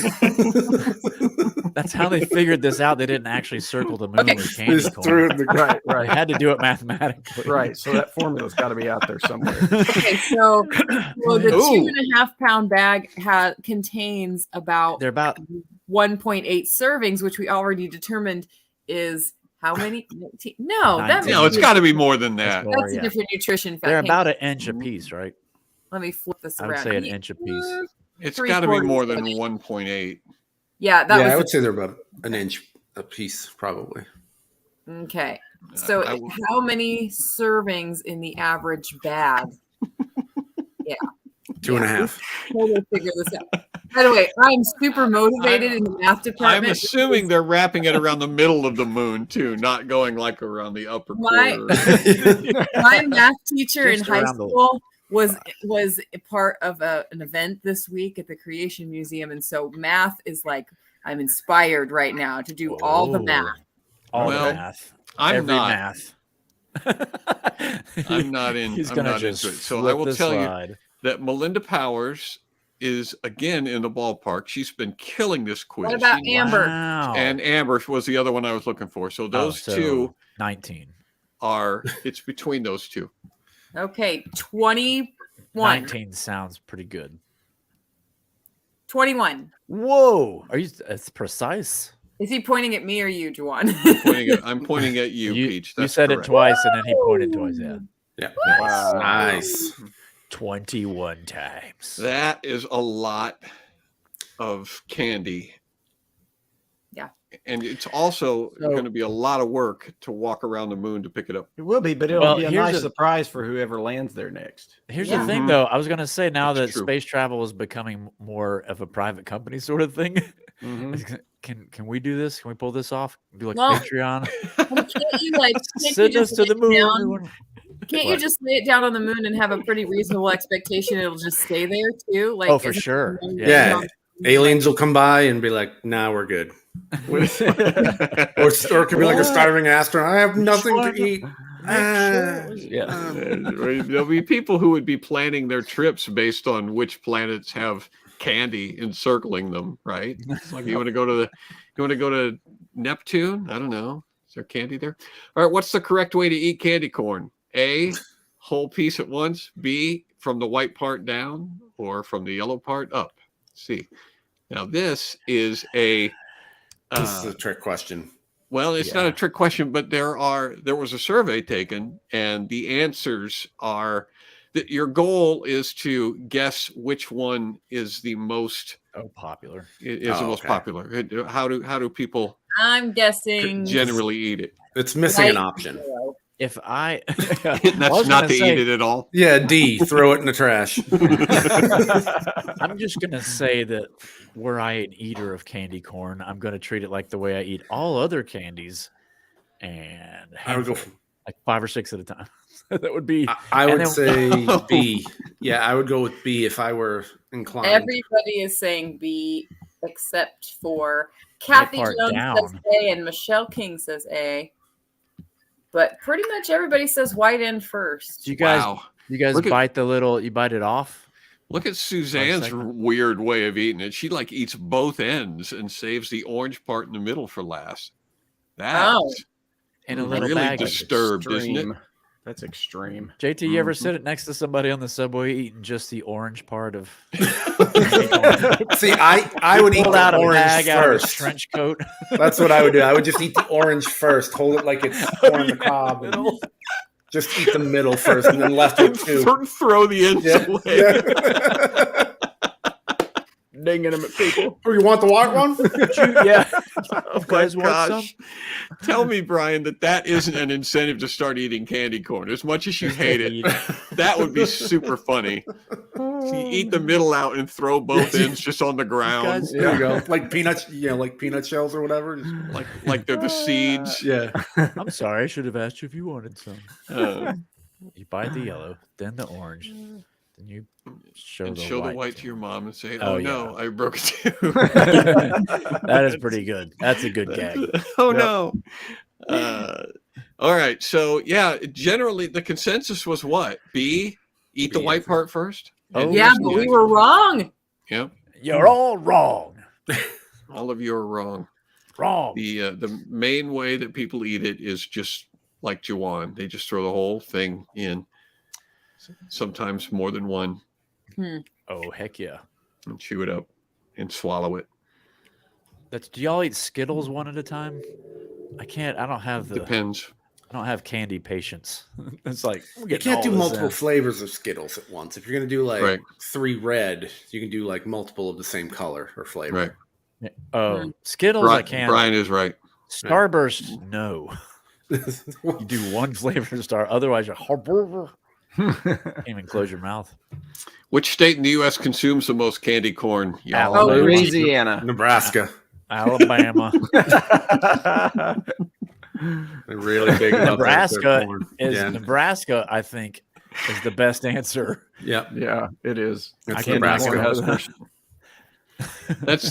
That's how they figured this out. They didn't actually circle the moon with candy Just threw corn. it in the Right, They right, had to do it mathematically. right. So that formula's got to be out there somewhere. Okay, so the Ooh. 2.5 pound bag contains about They're about 1.8 servings, which we already determined is how many? No, that 19. No, it's got to be more than that. more, that's a yeah. different nutrition fact. They're Hang about on. an inch a piece, right? Let me flip this I would around. say an inch a piece. It's got to be 3/4 more than inch. 1.8. Yeah, that Yeah, I was would say they're about an inch a piece, probably. okay. So I will- how many servings in the average bag? 2.5. We'll figure this out. By the way, I'm super motivated in the math I'm department. assuming they're wrapping it around the middle of the moon too, not going like around the upper My- quarter. My math teacher in Just high around the- school was a part of an event this week at the Creation Museum, and so math is like I'm inspired right now to do all the Oh. math. All Well, the math. I'm Every not. math. I'm not in. He's I'm gonna not just into it. So I flip will this tell you slide. that Melinda Powers is again in the ballpark. She's been killing this quiz. What about She- Amber? Wow. And Amber was the other one I was looking for. So those so two 19. are. It's between those two. Okay, 21. 19 sounds pretty good. 21. Whoa. Are you? It's precise. Is he pointing at me or you, Juwan? I'm pointing at you, Peach. You That's said correct. it twice, and then he pointed twice. Yeah. Yeah. Wow. Nice. 21 times. That is a lot of candy. Yeah. And it's also So- going to be a lot of work to walk around the moon to pick it up. It will be, but it'll Well, be a here's nice a- surprise for whoever lands there next. Here's Yeah. the thing, Mhm. though. I was going to say now That's that true. space travel is becoming more of a private company sort of thing. Mhm. Can we do this? Can we pull this off? Do like Well, Patreon? Can't you like can't Send you us just to the lay it moon, down? everyone. Can't you What? just lay it down on the moon and have a pretty reasonable expectation it'll just stay there too? Like Oh, for is it- sure. Yeah. Aliens will come by and be like, nah, we're good. Or it could be like a starving astronaut. I have nothing to eat. Yeah. There'll be people who would be planning their trips based on which planets have candy encircling them, right? It's like you want to go to Neptune? I don't know. Is there candy there? All right, what's the correct way to eat candy corn? A, whole piece at once. B, from the white part down, or from the yellow part up. C. Now this is a This is a trick question. well, it's not Yeah. a trick question, but there was a survey taken, and the answers are that your goal is to guess which one is the most Oh, popular. is the most okay. popular. How do people I'm guessing generally eat it? It's missing an Right. option. If I, That's not to eat it at all. Yeah, D, throw it in the trash. I'm just gonna say that were I an eater of candy corn, I'm gonna treat it like the way I eat all other candies, and I would go. like 5 or 6 at a time. That would be. I And would then- say B. Yeah, I would go with B if I were inclined. everybody is saying B except for Kathy part Jones says down. A and Michelle King says A. But pretty much everybody says white end first. Do you guys? Wow. You guys Look at- bite the little? You bite it off? Look at Suzanne's segment. weird way of eating it. She like eats both ends and saves the orange part in the middle for last. That's Oh. In a little really bag. disturbed, isn't it? Extreme. That's extreme. JT, you ever Mhm. sit next to somebody on the subway eating just the orange part of? See, I would eat Pulled the out a orange bag out of his first. trench coat. That's what I would do. I would just eat the orange first, hold it like it's corn on the cob, and just eat the middle first, and then left with two. Throw the ends Yeah. away. Yeah. dinging them at people. Oh, you want the white one? Yeah. Oh my guys want gosh. Tell me, Brian, that isn't an incentive to start eating candy corn. As much as you hate it, that would be super funny. You eat the middle out and throw both ends just on the ground. Guys, There you go. Like peanuts, like peanut shells or whatever. Just Like they're the seeds. yeah. I'm sorry. I should have asked you if you wanted some. You buy the yellow, then the orange, then you show the white to your mom and say, Oh, "Oh no, I broke it too." That is pretty good. That's a good gag. Oh no. All right. So yeah, generally the consensus was what? B, eat the white part first. Oh, Yeah, but we were wrong. Yep. You're all wrong. All of you are wrong. Wrong. The main way that people eat it is just like Juan. They just throw the whole thing in. Sometimes more than one. Oh, heck yeah. And chew it up and swallow it. Do y'all eat Skittles one at a time? I can't. I don't have Depends. I don't have candy patience. It's like You can't do multiple flavors of Skittles at once. If you're gonna do like 3 red, you can do like multiple of the same color or flavor. Right. Oh, Skittles I can't. Brian is right. Starburst, no. You do one flavor to start, otherwise you're can't even close your mouth. Which state in the U.S. consumes the most candy corn? Alabama. Louisiana. Nebraska. Alabama. They're really big about Nebraska corn. Nebraska, I think, is the best answer. Yep. Yeah, it is. It's can't Nebraska. That's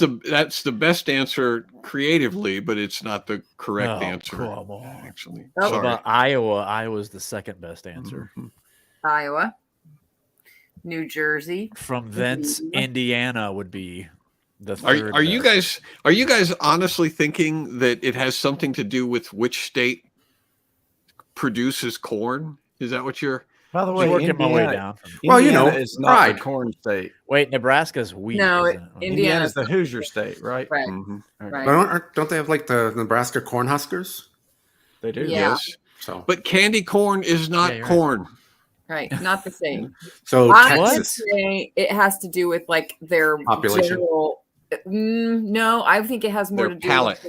the best answer creatively, but it's not the correct answer. Come on. Actually, Oh. What about Iowa? Iowa's the second best answer. Iowa, New Jersey. From thence, Indiana would be the third. Are you guys honestly thinking that it has something to do with which state produces corn? Is that what you're? By the I'm way, working my way Indiana, down. Well, you know, Indiana is not pride. the corn state. Wait, Nebraska's wheat. No, isn't it? Indiana's Indiana's the Hoosier state, right? Right. Right. Right. Don't they have like the Nebraska Cornhuskers? They do. Yeah. Yes, So, but candy corn is not you're right. corn. Right. Not the same. so I would Texas. say it has to do with like their Population? general. No, I think it has more Their to do palate.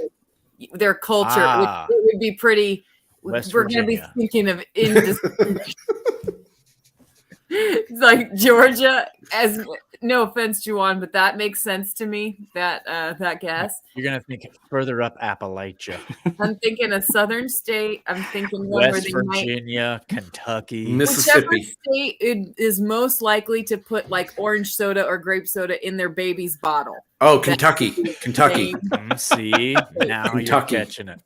with their culture, Ah. which would be pretty. West we're going to be Virginia. thinking of industry. It's like Georgia, as no offense, Juan, but that makes sense to me. That guess. You're gonna think further up Appalachia, I'm thinking a southern state. I'm thinking one where West they might. Virginia, Kentucky. Whichever Mississippi. state is most likely to put like orange soda or grape soda in their baby's bottle. Oh, Kentucky. Kentucky. See, now Kentucky. you're catching it.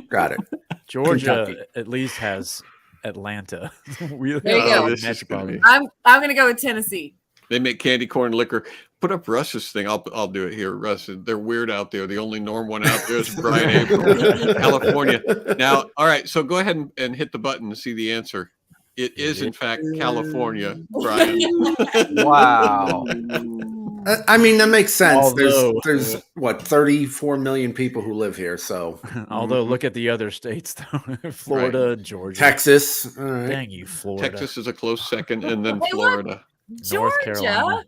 Got it. Georgia Kentucky. at least has Atlanta. We There you go. This is gonna be- I'm gonna go with Tennessee. They make candy corn liquor. Put up Russ's thing. I'll do it here. Russ, they're weird out there. The only norm one out there is Brian April, California. Now, all right. So go ahead and hit the button to see the answer. It is in fact California, Brian. Wow. I mean, that makes sense. Although- There's what 34 million people who live here. So Although, look at the other states, though. Florida, Georgia, Texas. All right. Dang you, Florida. Texas is a close second, and then Hey, look. Florida. North Georgia Carolina.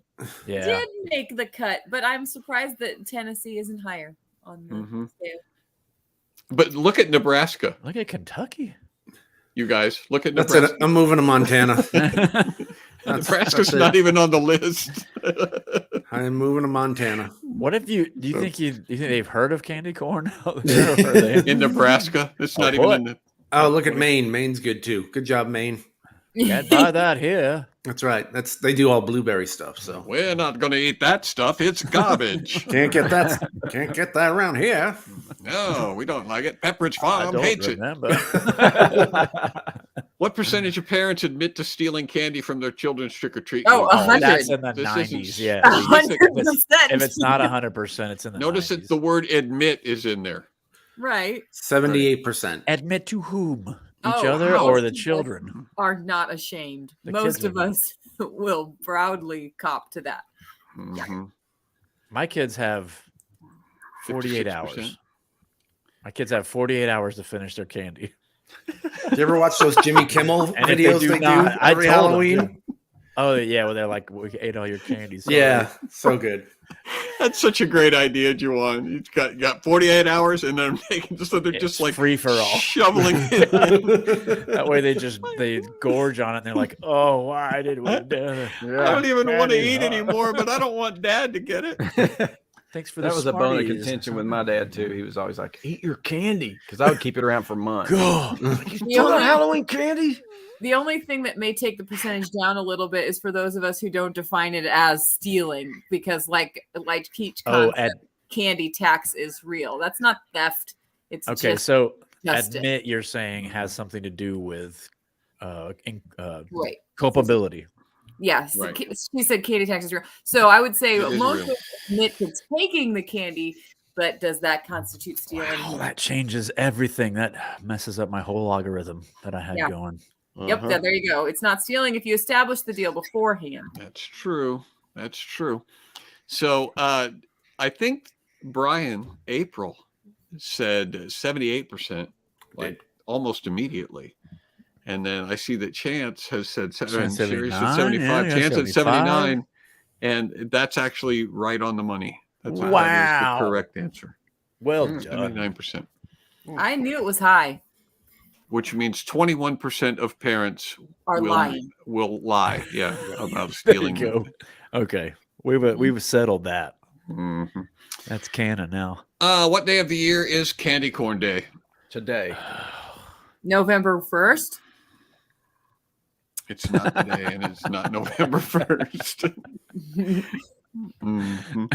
Yeah. did make the cut, but I'm surprised that Tennessee isn't higher on the Mhm. scale. But look at Nebraska, Look at Kentucky. you guys. Look at That's Nebraska. it. I'm moving to Montana. Nebraska's that's it. not even on the list. I'm moving to Montana. What if you do you think they've heard of candy corn out there? Or are they- In Nebraska, it's not even what? in the. Oh, look at Maine. Maine's good too. Good job, Maine. Can't buy that here. That's right. They do all blueberry stuff. So We're not going to eat that stuff. It's garbage. can't get that. Can't get that around here. No, we don't like it. Pepperidge I Farm don't hates it. remember. What percentage of parents admit to stealing candy from their children's trick or treat? Oh, 100. That's in the This 90s. isn't- Yeah. 100%. If it's not 100%, it's in the Notice 90s. that the word admit is in there. Right. 78%. Admit to whom? Each Oh, other wow. or the children? Are not ashamed. The Most kids of are. us will proudly cop to that. Mhm. My kids have 48 56%. hours. My kids have 48 hours to finish their candy. Do you ever watch those Jimmy Kimmel And if they videos do they not, do I every told them, Halloween? Oh yeah, well they're like, we ate all your candy. Sorry. Yeah, so good. That's such a great idea, Juan. You got 48 hours, and then so they're just It's like free for all. shoveling it in. That way they gorge on it and they're like, oh, why did we do it? I don't even want to eat anymore, but I don't want Dad to get it. Thanks for the That was a bone of Smarties. contention with my dad too. He was always like, "Eat your candy," because I would keep it around for months. God. Like, you The still got only- Halloween candy? The only thing that may take the percentage down a little bit is for those of us who don't define it as stealing, because like each concept, candy tax is real. That's not theft. It's Okay, just so justice. admit you're saying has something to do with Right. culpability. Yes, Right. she said candy tax is real. So I would say It is most real. people admit to taking the candy, but does that constitute stealing? Wow, that changes everything. That messes up my whole logarithm that I had Yeah. going. Yep, there you go. It's not stealing if you establish the deal beforehand. That's true. That's true. So I think April said 78%, like almost immediately. And then I see that Chance has said Chance 75. 79, yeah, Chance at 75. 79. And that's actually right on the money. That is Wow. the correct answer. Well done. 79%. I knew it was high. Which means 21% of parents Are lying. will lie. Yeah, about There you stealing. go. Okay, we've settled that. Mhm. That's canon now. What day of the year is Candy Corn Day? Today. November 1st. It's not today, and it's not November 1st. Mhm.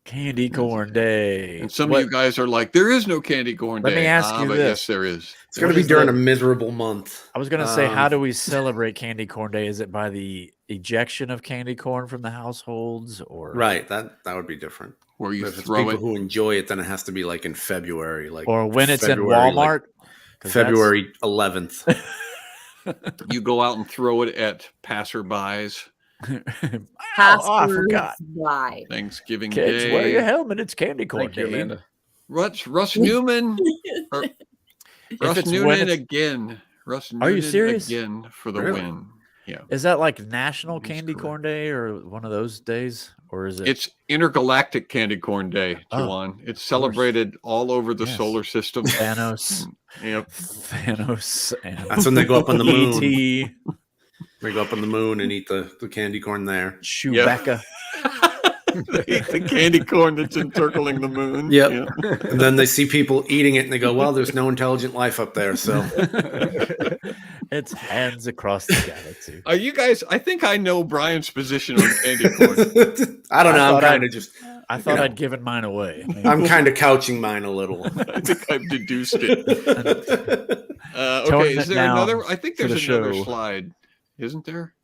Candy Corn Day. And some of you guys are like, there is no Candy Corn Let Day. me ask you but this. yes, there is. It's going to be during a miserable month. I was going to say, how do we celebrate Candy Corn Day? Is it by the ejection of candy corn from the households, or Right, that would be different. Where you If it's throw people it. who enjoy it, then it has to be like in February, like or when it's in February, Walmart? like 'Cause February 11th. You go out and throw it at passerbys. I forgot. Why? Thanksgiving Kids, Day. wear your helmet. It's Candy Corn Thank you, Day. Amanda. Russ Newman. Russ it's when Noonan it's- again. Russ Are you Noonan serious? again for the Really? win. Yeah. Is that like National He's Candy correct. Corn Day or one of those days? Or is it? It's Intergalactic Candy Corn Day, Oh, Juan. It's celebrated all over the Yes. solar system. Thanos. Yep. Thanos. And That's when they go up on the moon. E.T. They go up on the moon and eat the candy corn there. Chewbacca. They eat the candy corn that's encircling the moon. Yep. Yeah. And then they see people eating it and they go, well, there's no intelligent life up there. So It's hands across the galaxy. Are you guys? I think I know Brian's position on candy corn. I don't know. I'm thought kind of just, I thought know. I'd given mine away. I'm kind of couching mine a little. I think I've deduced it. Toning Okay, it is there down another? I think for there's the another show. slide, isn't there?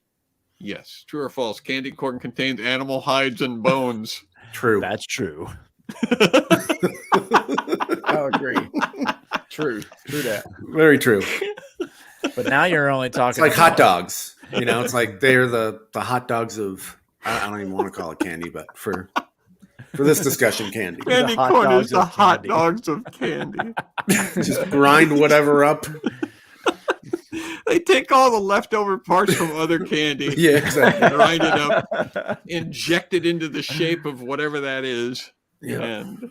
Yes. True or false? Candy corn contains animal hides and bones. True. That's true. I agree. True that. Very true. But now you're only talking It's like about- hot dogs. You know, it's like they're the hot dogs of, I don't even want to call it candy, but for this discussion, candy. Candy hot corn dogs is the of hot candy. dogs of candy. Just grind whatever up. They take all the leftover parts from other candy, Yeah, exactly. grind it up, inject it into the shape of whatever that is, Yeah. and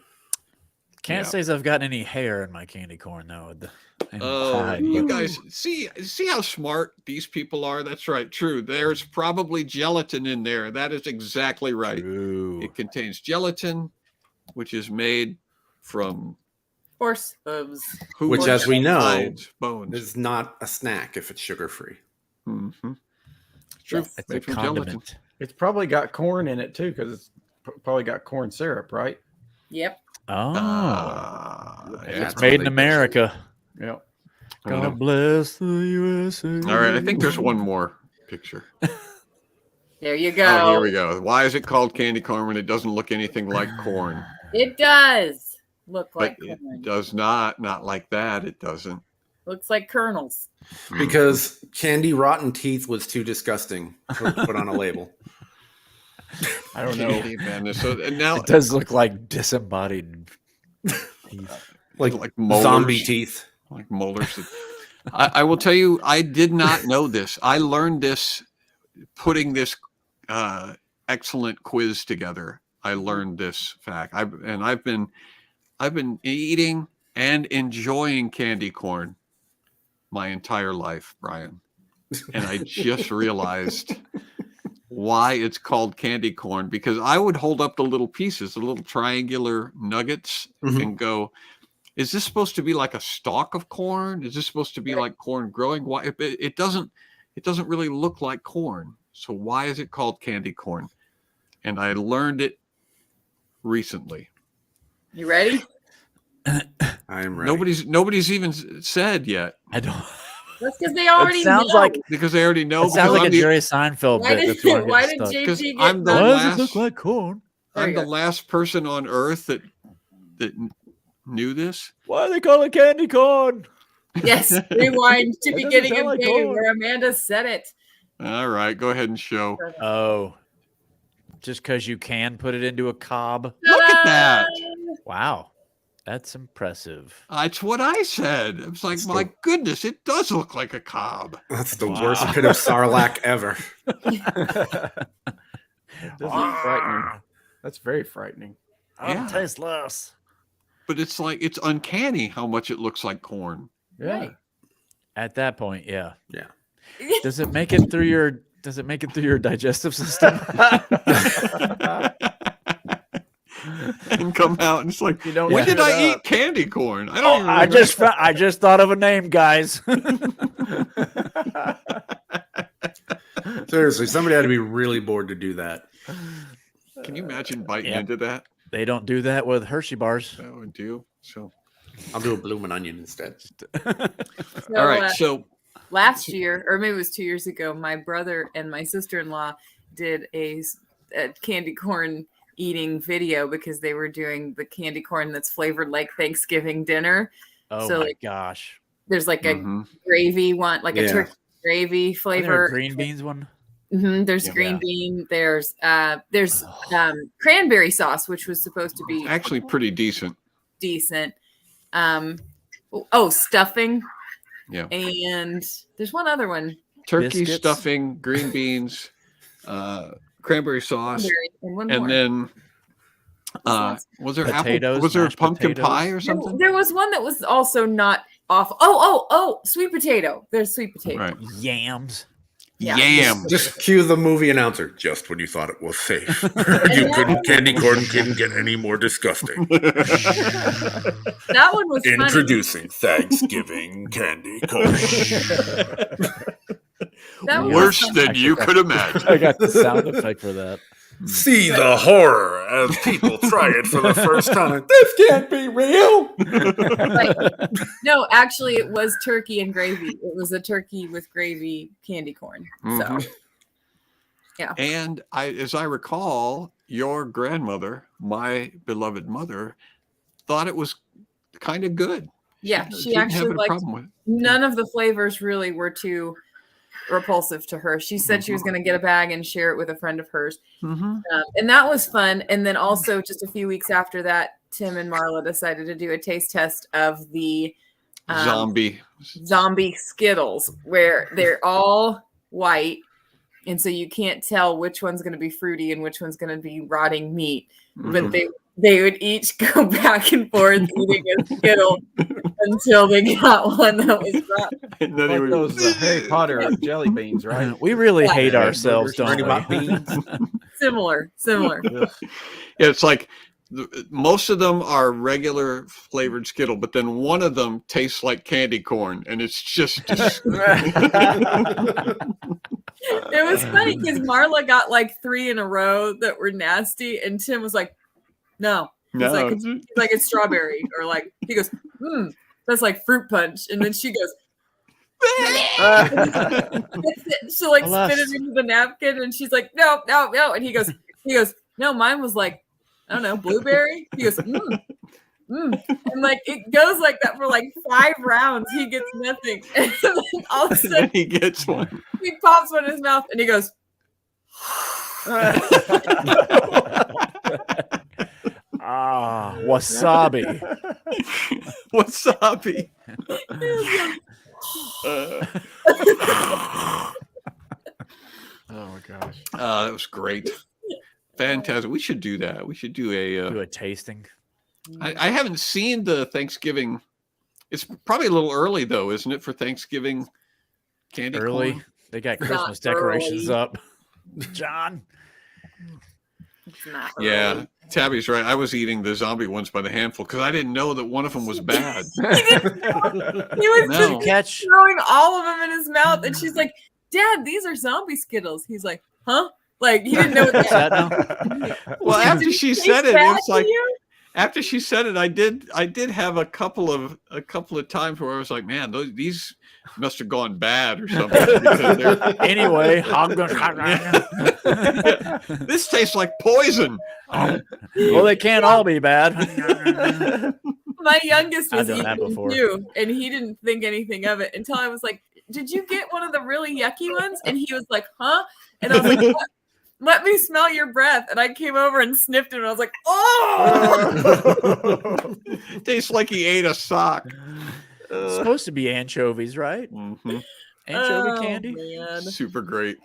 Can't Yeah. say as I've got any hair in my candy corn though. oh, you guys see how smart these people are. That's right, true. There's probably gelatin in there. That is exactly right. True. It contains gelatin, which is made from Horse hooves. Which, as we know, hides, bones. It's not a snack if it's sugar free. Mm-hmm. It's true. It's Made a from condiment. gelatin. It's probably got corn in it too, because it's probably got corn syrup, right? Yep. Oh, Yeah, it's that's made what in they- America. Yep. I know. God bless the USA. All right, I think there's one more picture. There you go. Oh, here we go. Why is it called candy corn when it doesn't look anything like corn? It does look But like it corn. does not like that. It doesn't. Looks like kernels. Because candy rotten teeth was too disgusting to put on a label. I don't know. Candy madness. So and now It does look like disembodied teeth. Like molars, zombie teeth. like molars. I will tell you, I did not know this. I learned this putting this excellent quiz together, I learned this fact. I've been eating and enjoying candy corn my entire life, Brian. And I just realized why it's called candy corn, because I would hold up the little pieces, the little triangular nuggets, and go, is this supposed to be like a stalk of corn? Is this supposed to be like corn growing? Why it doesn't really look like corn. So why is it called candy corn? And I learned it recently. You ready? I'm ready. Nobody's even said yet. I don't. That's because they already sounds know. like Because they already know. It sounds like a Jerry Seinfeld Why bit. did, That's why I'm why getting did stuck. Because JP I'm get the Why does it last. look like corn? There I'm you the go. last person on earth that knew this. Why do they call it candy corn? Yes, rewind to That doesn't beginning sound of like game corn. where Amanda said it. All right, go ahead and show. Oh, just because you can put it into a cob. Look at that. Wow, that's impressive. That's what I said. I was like, my goodness, it does look like a cob. That's the worst pit of sarlacc ever. That's frightening. That's very frightening. Yeah. Tasteless. But it's like, it's uncanny how much it looks like corn. Yeah. Right. At that point, yeah. Yeah. Does it make it through your digestive system? And come out and it's like, You don't when did chew it I up. eat candy corn? I don't even I just thought of a name, guys. Seriously, somebody had to be really bored to do that. Can you imagine biting Yeah. into that? They don't do that with Hershey bars. That would do. So, I'll do a bloomin' onion instead. So, all right. So, last year, or maybe it was 2 years ago, my brother and my sister-in-law did a candy corn eating video because they were doing the candy corn that's flavored like Thanksgiving dinner. Oh So, my like, gosh. There's like a gravy one, like a turkey gravy Isn't there flavor. a green beans one? There's green bean. There's cranberry sauce, which was supposed to be actually pretty decent. decent. Stuffing. Yeah. And there's one other one. Turkey Biscuits. stuffing, green beans, cranberry sauce, And one and more. then was there Potatoes, apple? Was there mashed pumpkin potatoes. pie or something? There was one that was also not awful. Oh, sweet potato. There's sweet potato. Right. Yams. Yeah. Yam. Just cue the movie announcer. Just when you thought it was safe. Candy corn couldn't get any more disgusting. That one was funny. Introducing Thanksgiving candy corn. That was Worse funny. than you could imagine. I got the sound effect for that. See the horror as people try it for the first time. This can't be real. Right. No, actually, it was turkey and gravy. It was a turkey with gravy candy corn. So, yeah. And as I recall, your grandmother, my beloved mother, thought it was kind of good. Yeah, She she didn't actually have a liked problem with it. none of the flavors really were too repulsive to her. She said she was going to get a bag and share it with a friend of hers. And that was fun. And then also just a few weeks after that, Tim and Marla decided to do a taste test of the zombie Skittles, where they're all white. And so you can't tell which one's going to be fruity and which one's going to be rotting meat. But they would each go back and forth eating a Skittle until they got one that was rotten. And then Like those Harry Potter jelly beans, right? We really hate ourselves, don't we? Similar. Yeah, it's like most of them are regular flavored Skittle, but then one of them tastes like candy corn, and it's just. It was funny because Marla got like 3 in a row that were nasty, and Tim was like, "No, No. he's like it's strawberry," or like he goes, "That's like fruit punch," and then she goes. So like spit it into the napkin, and she's like, no, and he goes, no, mine was like, I don't know, blueberry. He goes, and like it goes like that for like 5 rounds. He gets nothing, and then all of a sudden he gets one. He pops one in his mouth, and he goes. Wasabi. Wasabi. Oh gosh. That was great. Fantastic. We should do that. We should do a tasting. I haven't seen the Thanksgiving. It's probably a little early though, isn't it, for Thanksgiving candy corn? They got Christmas decorations up. John. It's not Yeah, early. Tabby's right. I was eating the zombie ones by the handful because I didn't know that one of them was bad. He was just throwing all of them in his mouth, and she's like, "Dad, these are zombie Skittles." He's like, "Huh?" Like he didn't know what that. Well, after she said it, bad it's to like you? after she said it, I did have a couple of times where I was like, man, these must have gone bad or something. Anyway, this tastes like poison. Well, they can't all be bad. My youngest was I've done that eating before. too, and he didn't think anything of it until I was like, "Did you get one of the really yucky ones?" And he was like, "Huh?" And I was like, "Let me smell your breath." And I came over and sniffed it, and I was like, "Oh!" Tastes like he ate a sock. It's supposed to be anchovies, right? Mm-hmm. Anchovy candy. Man. Super great.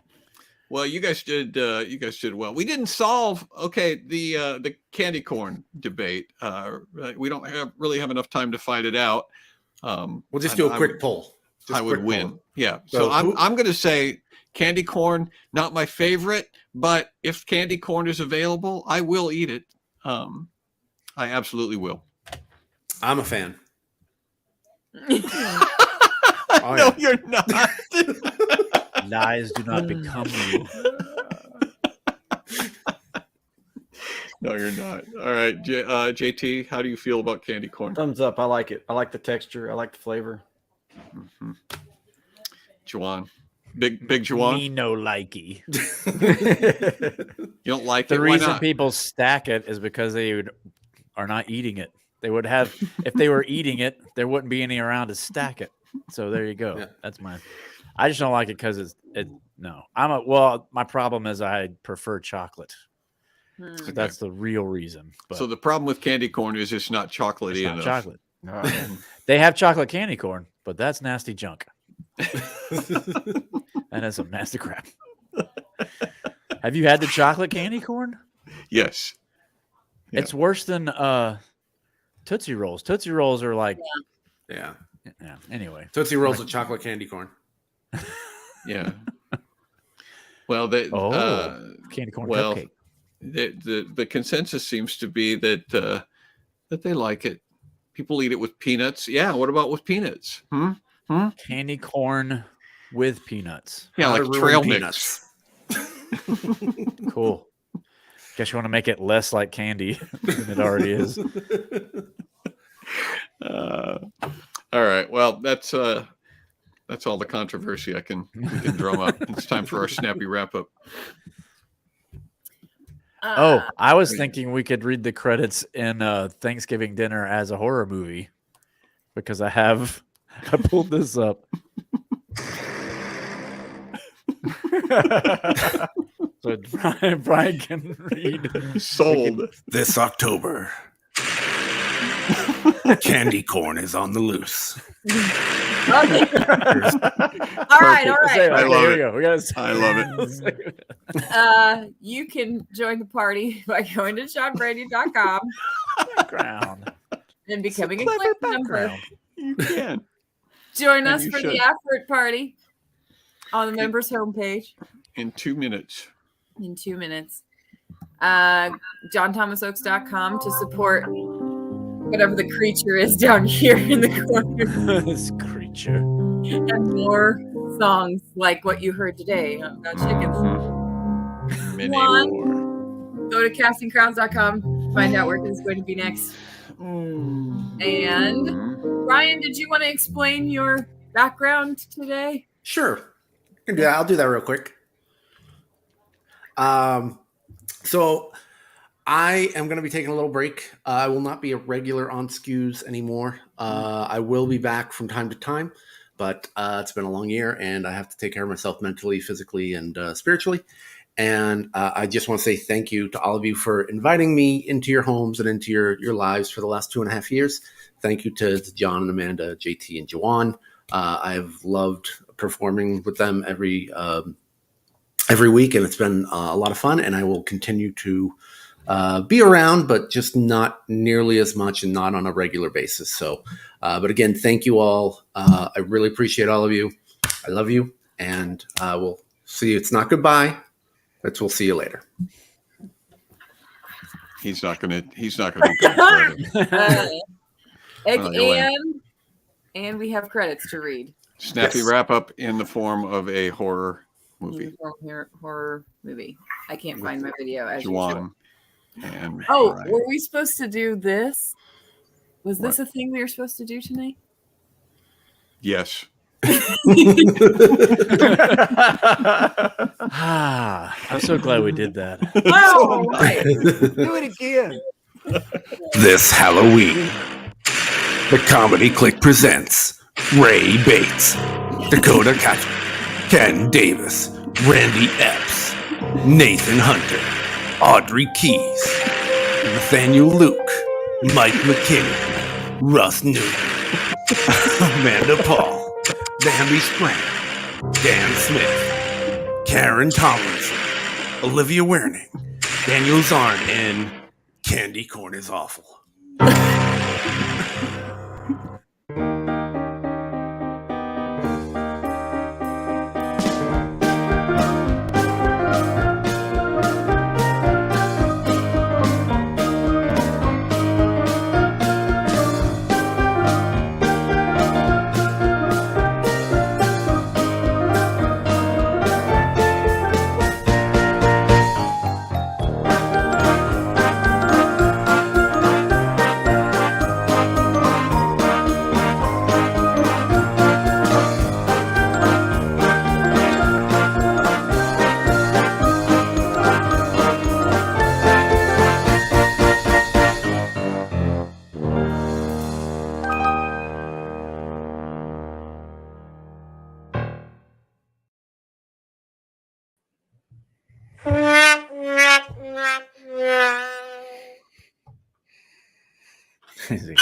Well, you guys did well. We didn't solve the candy corn debate. We don't really have enough time to fight it out. We'll just do a quick poll. I would win. Poll. Yeah. So So I'm going to say candy corn, not my favorite, but if candy corn is available, I will eat it. I absolutely will. I'm a fan. No, you're not. Lies do not become you. No, you're not. All right, JT, how do you feel about candy corn? Thumbs up. I like it. I like the texture. I like the flavor. Mm-hmm. Juan, big Juan. Me no likey. You don't like The it? Why reason not? people stack it is because they are not eating it. They would have, if they were eating it, there wouldn't be any around to stack it. So there you go. Yeah. That's mine. I just don't like it because no. My problem is I prefer chocolate. So that's the real reason. But So the problem with candy corn is it's not chocolatey it's not enough. chocolate. No. They have chocolate candy corn, but that's nasty junk. That is some nasty crap. Have you had the chocolate candy corn? Yes. Yeah. It's worse than Tootsie Rolls. Tootsie Rolls are like, Yeah. Anyway, Tootsie Rolls with chocolate candy corn. Yeah. Well, candy corn well, cupcake. the consensus seems to be that they like it. People eat it with peanuts. Yeah. What about with peanuts? Candy corn with peanuts. Yeah, How like to ruin trail peanuts. mix. Cool. Guess you want to make it less like candy than it already is. All right. Well, that's all the controversy we can drum up. It's time for our snappy wrap up. I was thinking we could read the credits in Thanksgiving dinner as a horror movie because I pulled this up. So Brian can read. Sold. This October, candy corn is on the loose. All right. I love Here we it. go. We gotta I love it. You can join the party by going to shoprady.com background. and becoming a Clever Click member. background. You can. Join And us you for should. the effort party on the members homepage In 2 minutes. in 2 minutes. JohnThomasOaks.com to support whatever the creature is down here in the corner. This creature. And more songs like what you heard today about chickens. Many Juan. more. Go to castingcrowns.com to find out where it's going to be next. And Ryan, did you want to explain your background today? Sure. Yeah, I'll do that real quick. So I am going to be taking a little break. I will not be a regular on SCQS anymore. I will be back from time to time, but it's been a long year and I have to take care of myself mentally, physically, and spiritually. And I just want to say thank you to all of you for inviting me into your homes and into your lives for the last 2.5 years. Thank you to John and Amanda, JT, and Juan. I've loved performing with them every every week, and it's been a lot of fun. And I will continue to be around, but just not nearly as much and not on a regular basis. So, but again, thank you all. I really appreciate all of you. I love you, and we'll see you. It's not goodbye. We'll see you later. He's not gonna do credit. And we have credits to read. Snappy wrap up in the form of a horror movie. Horror movie. I can't find my video as Juan usual. And Brian. Were we supposed to do this? Was this a thing we were supposed to do tonight? Yes. I'm so glad we did that. Oh, right. Do it again. This Halloween, the Comedy Click presents Ray Bates, Dakota Kachuk, Ken Davis, Randy Epps, Nathan Hunter, Audrey Keys, Nathaniel Luke, Mike McKinney, Russ Newman, Amanda Paul, Bambi Sprang, Dan Smith, Karen Tomlinson, Olivia Werning, Daniel Zarn, and Candy Corn is Awful. Easy.